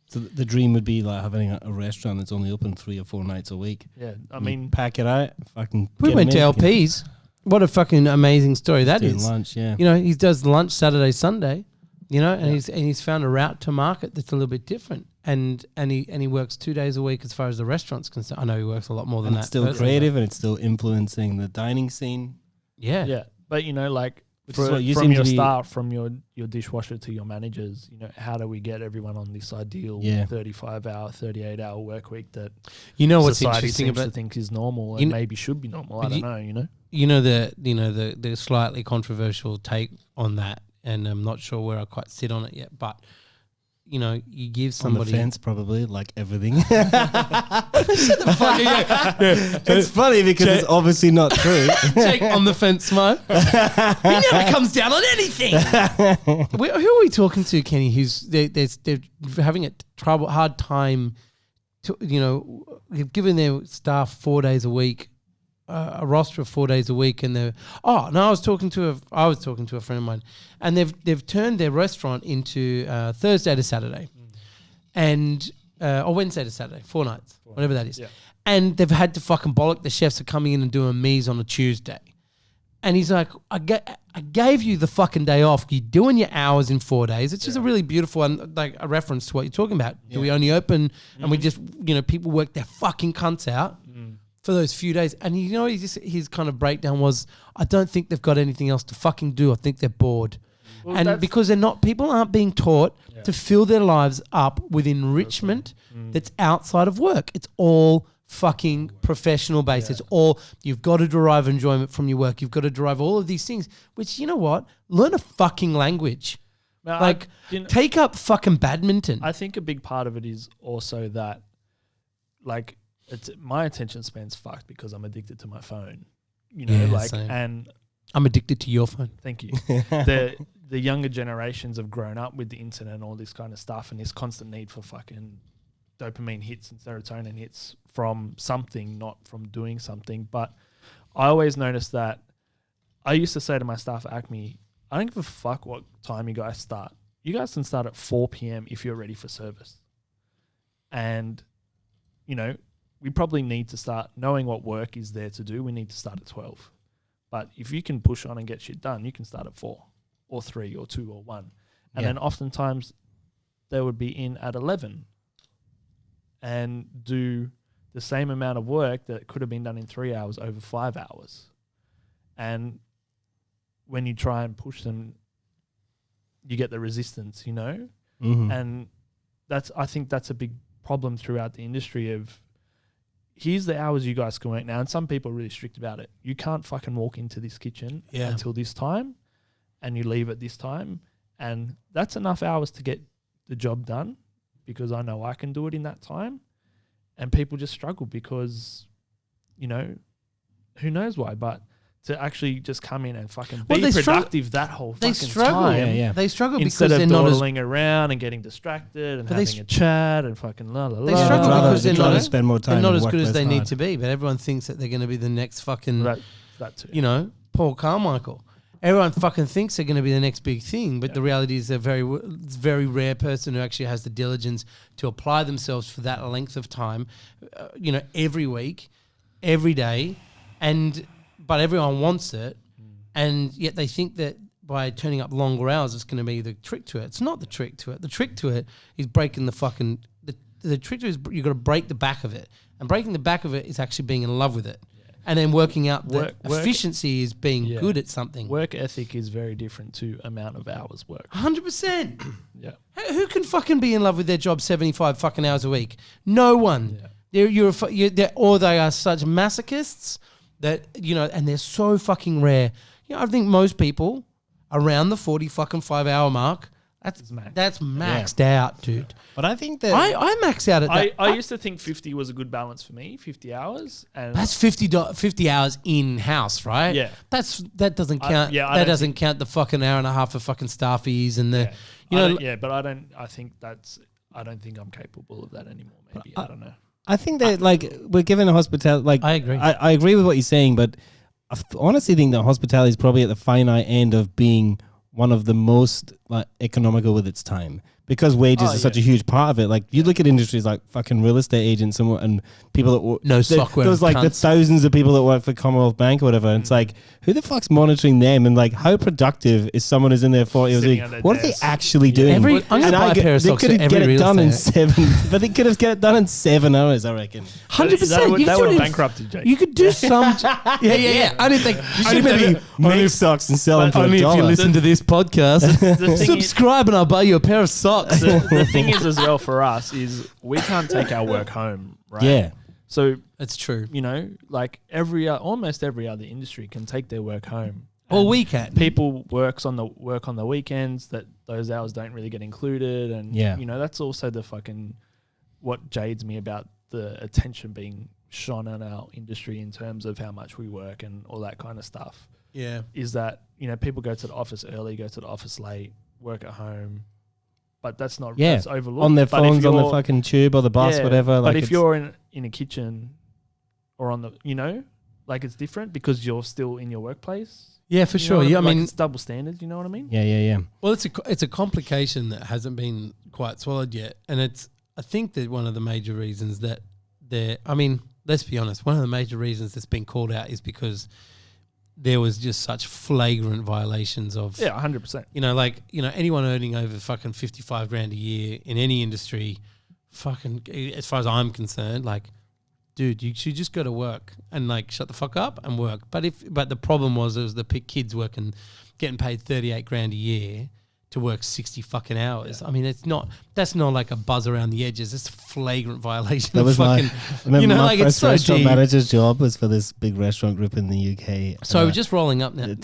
So the dream would be like having a restaurant that's only open 3 or 4 nights a week. Yeah, I mean, pack it out, fucking. We went to LP's. What a fucking amazing story that doing is. lunch, yeah. He does lunch Saturday, Sunday, and he's found a route to market that's a little bit different. And he works 2 days a week as far as the restaurant's concerned. I know he works a lot more than that. It's still creative and it's still influencing the dining scene. Yeah. Yeah, but like Which is what you from seem your to be- staff, from your dishwasher to your managers, how do we get everyone on this ideal 35-hour, 38-hour work week that what's society interesting seems about to think is normal and maybe should be normal? I don't know. The slightly controversial take on that, and I'm not sure where I quite sit on it yet, but you give somebody On the fence, probably, like everything. It's funny because it's obviously not true. Jake on the fence, Mo. He never comes down on anything. Who are we talking to, Kenny? They're having a hard time. They've given their staff 4 days a week, a roster of 4 days a week, and they're I was talking to a friend of mine, and they've turned their restaurant into Thursday to Saturday, and or Wednesday to Saturday, 4 nights, whatever that is. Yeah. And they've had to fucking bollock the chefs for coming in and doing meals on a Tuesday. And he's like, I gave you the fucking day off. You're doing your hours in 4 days. It's just a really beautiful and like a reference to what you're talking about. Do we only open and we just, people work their fucking cunts out for those few days. And his kind of breakdown was, I don't think they've got anything else to fucking do. I think they're bored. Well, and because people aren't being taught to fill their lives up with enrichment that's outside of work. It's all fucking professional based. It's all, you've got to derive enjoyment from your work. You've got to derive all of these things, which, you know what? Learn a fucking language. Now, take up fucking badminton. I think a big part of it is also that, like, my attention span's fucked because I'm addicted to my phone. Same. And I'm addicted to your phone. Thank you. The younger generations have grown up with the internet and all this kind of stuff, and this constant need for fucking dopamine hits and serotonin hits from something, not from doing something. But I always noticed that I used to say to my staff at ACME, I don't give a fuck what time you guys start. You guys can start at 4 p.m. if you're ready for service. And, we probably need to start knowing what work is there to do. We need to start at 12. But if you can push on and get shit done, you can start at 4. or 3 or 2 or 1. And then oftentimes they would be in at 11 and do the same amount of work that could have been done in 3 hours over 5 hours. And when you try and push them, you get the resistance, you know? Mm-hmm. And I think that's a big problem throughout the industry of, here's the hours you guys can work now. And some people are really strict about it. You can't fucking walk into this kitchen until this time, and you leave at this time. And that's enough hours to get the job done, because I know I can do it in that time. And people just struggle because, you know, who knows why, but to actually just come in and fucking be productive that whole fucking time. They struggle instead because of they're not dawdling around and getting distracted and having a chat and fucking la la la. They struggle because they're not spend more time. They're not as good as they need to be, but everyone thinks that they're going to be the next fucking, that too. you know, Paul Carmichael. Everyone fucking thinks they're going to be the next big thing, but the reality is it's a very rare person who actually has the diligence to apply themselves for that length of time, you know, every week, every day, but everyone wants it, and yet they think that by turning up longer hours, it's going to be the trick to it. It's not the trick to it. The trick to it is breaking the fucking. The trick to it is you've got to break the back of it, and breaking the back of it is actually being in love with it. And then working out that efficiency is being good at something. Work ethic is very different to amount of hours worked. 100%. Yeah. Who can fucking be in love with their job 75 fucking hours a week? No one. Yeah. Or they are such masochists that, you know, and they're so fucking rare. You know, I think most people around the 40 fucking 5 hour mark, that's maxed out, dude. But I think that I max out at that. I used to think 50 was a good balance for me, 50 hours. And that's 50 hours in house, right? Yeah. That doesn't count. That doesn't count the fucking hour and a half of fucking staff fees and the, you know. But I don't think I'm capable of that anymore. Maybe I don't know. I think that we're given a hospitality. Like I agree. I agree with what you're saying, but I honestly think that hospitality is probably at the finite end of being one of the most economical with its time, because wages are such a huge part of it. Like you look at industries like fucking real estate agents and people that there's like the thousands of people that work for Commonwealth Bank or whatever. And it's like, who the fuck's monitoring them? And like, how productive is someone who's in there 40 hours a week? What are they actually doing? I'm gonna buy a pair of socks at every real estate. But they could have get it done in 7 hours, I reckon. 100%. That would have bankrupted Jake. You could do some. Yeah. I didn't think you should maybe move socks and sell them for only $1. if you listen to this podcast. Subscribe and I'll buy you a pair of socks. The thing is, as well, for us, is we can't take our work home, right? Yeah. So that's true. You know, like almost every other industry can take their work home. Or we can. People work on the weekends, that those hours don't really get included, and you know, that's also the fucking what jades me about the attention being shone on our industry in terms of how much we work and all that kind of stuff. Yeah. Is that, you know, people go to the office early, go to the office late, work at home. But that's not that's overlooked. On their phones, on the fucking tube or the bus, whatever. But if you're in a kitchen or on the, you know, like it's different because you're still in your workplace. Yeah, for sure. Yeah, I mean, it's double standards. You know what I mean? Yeah. Well, it's a complication that hasn't been quite swallowed yet, and I think that one of the major reasons that let's be honest, one of the major reasons that's been called out is because there was just such flagrant violations of 100%. You know, like, you know, anyone earning over fucking 55 grand a year in any industry, fucking, as far as I'm concerned, like, dude, you should just go to work and like shut the fuck up and work. But the problem was the kids getting paid 38 grand a year to work 60 fucking hours. Yeah. I mean, that's not like a buzz around the edges. It's a flagrant violation. That was fucking, my first restaurant manager's job was for this big restaurant group in the UK. So we're just rolling up now.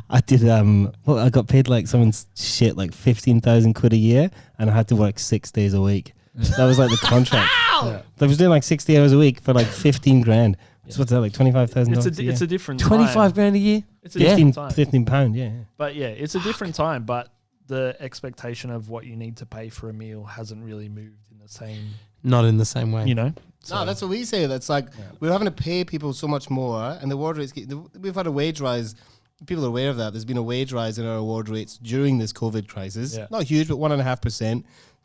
I got paid like someone's shit, like 15,000 quid a year, and I had to work 6 days a week. That was like the contract. I was doing like 60 hours a week for like 15 grand. So what's that, like $25,000? It's a different 25 grand a year? It's a different time. £15, yeah. But yeah, it's a different time, but the expectation of what you need to pay for a meal hasn't really moved in the same... Not in the same way. You know? So. No, that's what we say. That's like, we're having to pay people so much more, and the award rates... We've had a wage rise. People are aware of that. There's been a wage rise in our award rates during this COVID crisis. Yeah. Not huge, but 1.5%.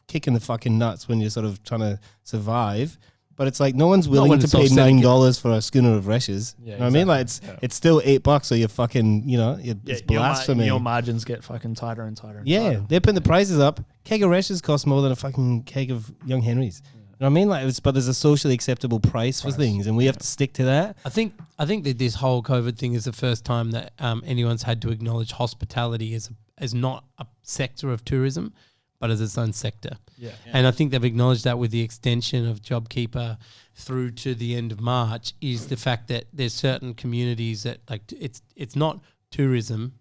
Kicking the fucking nuts when you're sort of trying to survive. but it's like no one's willing when to it's pay offsetting it. $9 for a schooner of Reshes. Yeah, You know what I mean? Like it's still $8, so you're fucking, it's blasphemy. Your margins get fucking tighter and tighter. And Yeah, tighter. they're putting the prices up. Keg of Reshes costs more than a fucking keg of Young Henrys. You know what I mean? Like, but there's a socially acceptable price for things, and we have to stick to that. I think that this whole COVID thing is the first time that anyone's had to acknowledge hospitality as not a sector of tourism, but as its own sector. Yeah. And I think they've acknowledged that with the extension of JobKeeper through to the end of March, is the fact that there's certain communities that it's not tourism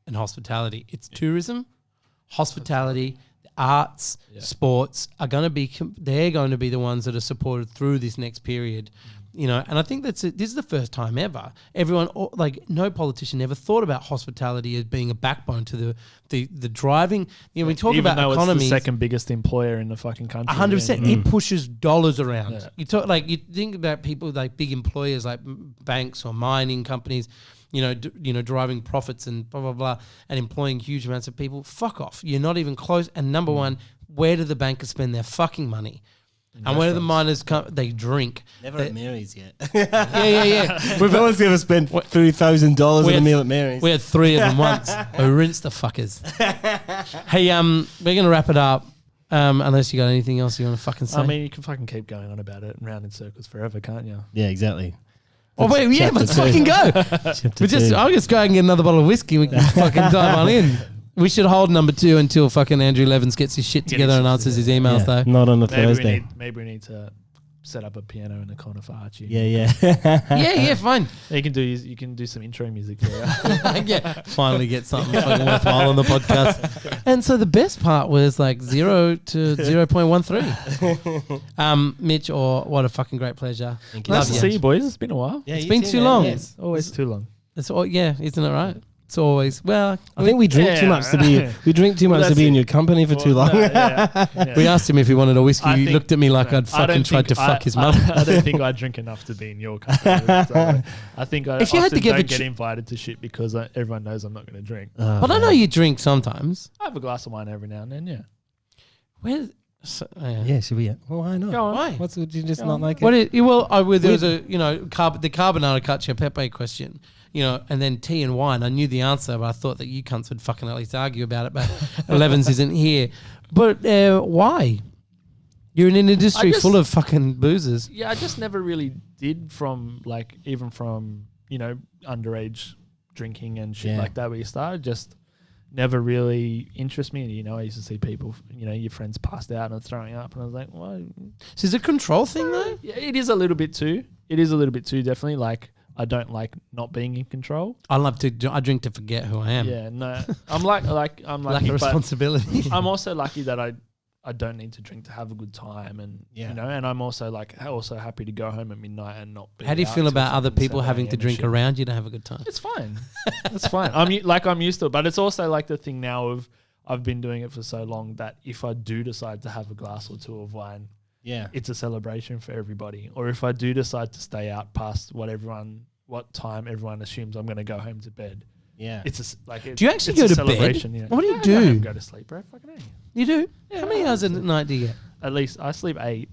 and hospitality. It's tourism, hospitality, arts, sports are going to be they're going to be the ones that are supported through this next period. And I think this is the first time ever everyone, no politician ever thought about hospitality as being a backbone to the driving. We talk Even about though economy. it's the second biggest employer in the fucking country. 100%. It pushes dollars around. Yeah. You think about people like big employers like banks or mining companies, driving profits and blah, blah, blah, and employing huge amounts of people. Fuck off. You're not even close. And number one, where do the bankers spend their fucking money? And where do the miners come? They drink. Never at Mary's yet. Yeah. We've always ever spent $3,000 on a meal at Mary's. We had 3 of them once. We rinsed the fuckers. Hey, we're going to wrap it up. Unless you got anything else you want to fucking say. I mean, you can fucking keep going on about it and round in circles forever, can't you? Yeah, exactly. Oh wait, yeah, let's fucking go. I'll just go and get another bottle of whiskey. We can fucking dive on in. We should hold number 2 until fucking Andrew Levins gets his shit together and answers his emails, though. Not on a Thursday. Maybe we need to set up a piano in the corner for Archie. Yeah. Yeah, fine. You can do some intro music for you. Yeah, finally get something fucking worthwhile on the podcast. And so the best part was like 0 to 0.13. Mitch Orr, what a fucking great pleasure. Thank you. Nice to Love see you. you, boys. It's been a while. Yeah, It's been too long. It's always too long. It's all, isn't it right? It's always I think we drink too much to be. We drink too much to be in your company for too long. We asked him if he wanted a whiskey. I He think- looked at me like I'd fucking tried to fuck his mother. I don't think I drink enough to be in your company. So I think I If you had to give don't a get invited to shit because everyone knows I'm not going to drink. But I know you drink sometimes. I have a glass of wine every now and then, yeah. Where? Yeah, should we? Well, why not? Go on. Why? What's would you just Go not on. like What it? there was a the carbonara cacio pepe question, and then tea and wine. I knew the answer, but I thought that you cunts would fucking at least argue about it. But Levins isn't here. But why? You're in an industry full of fucking boozers. Yeah, I just never really did from underage drinking and shit like that where you started. Just never really interested me. I used to see people, your friends passed out and throwing up, and I was like, "What?" So is it a control thing though? Yeah, it is a little bit too. It is a little bit too, definitely. Like, I don't like not being in control. I drink to forget who I am. Yeah, no, I'm like I'm Lack lucky, of responsibility. but I'm also lucky that I don't need to drink to have a good time, and and I'm also happy to go home at midnight and not. Be How do you out feel till about other fucking people 7 having to a.m. and drink shit. around you to have a good time? It's fine. It's fine. I'm used to it, but it's also like the thing now of I've been doing it for so long that if I do decide to have a glass or 2 of wine, it's a celebration for everybody. Or if I do decide to stay out past what time everyone assumes I'm going to go home to bed. Yeah. Do you actually go to bed? Yeah. What do you I do? don't go to sleep, bro. Fucking A. You do? Yeah, How many hours a night do you get? At least I sleep 8,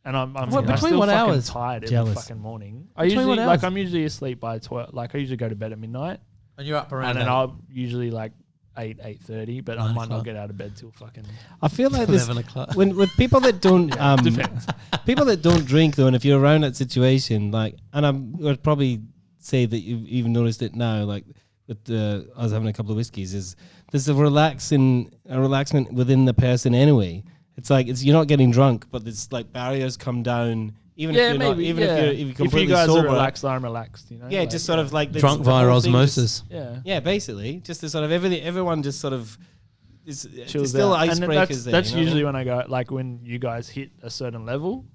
and I'm between still what fucking hours? tired every Jealous. fucking morning. Between what hours? I'm usually asleep by 12. Like I usually go to bed at midnight, And you're up around and then I'll usually 8:30, but I 9 might o'clock. not get out of bed till fucking. I feel like this 11 o'clock. when with people that don't Depends. people that don't drink though, and if you're around that situation, I'd probably say that you've even noticed it now, like with us having a couple of whiskeys, is there's a relaxment within the person anyway. It's like you're not getting drunk, but there's like barriers come down. Even if you're not, even if you're completely if you guys sober, are relaxed, I'm relaxed. yeah, just sort of like Drunk the via whole thing osmosis. yeah. basically, just the sort of everyone just sort of is there's Chills still out. And icebreakers there. That's you know? usually when I go, like when you guys hit a certain level.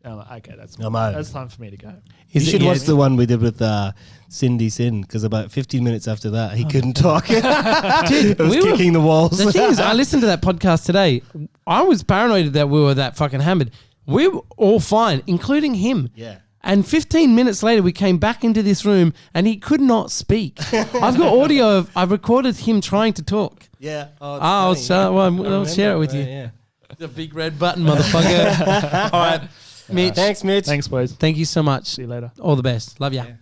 I'm like, okay, that's time for me to go. You should watch the one we did with Cindy Sin, because about 15 minutes after that, he couldn't talk. Dude, I was kicking the walls. The thing is, I listened to that podcast today. I was paranoid that we were that fucking hammered. We were all fine, including him. Yeah. And 15 minutes later, we came back into this room and he could not speak. I've got audio I recorded him trying to talk. Yeah. I'll share it with you. Yeah. The big red button, motherfucker. All right. Mitch. Thanks, Mitch. Thanks, boys. Thank you so much. See you later. All the best. Love ya. Yeah.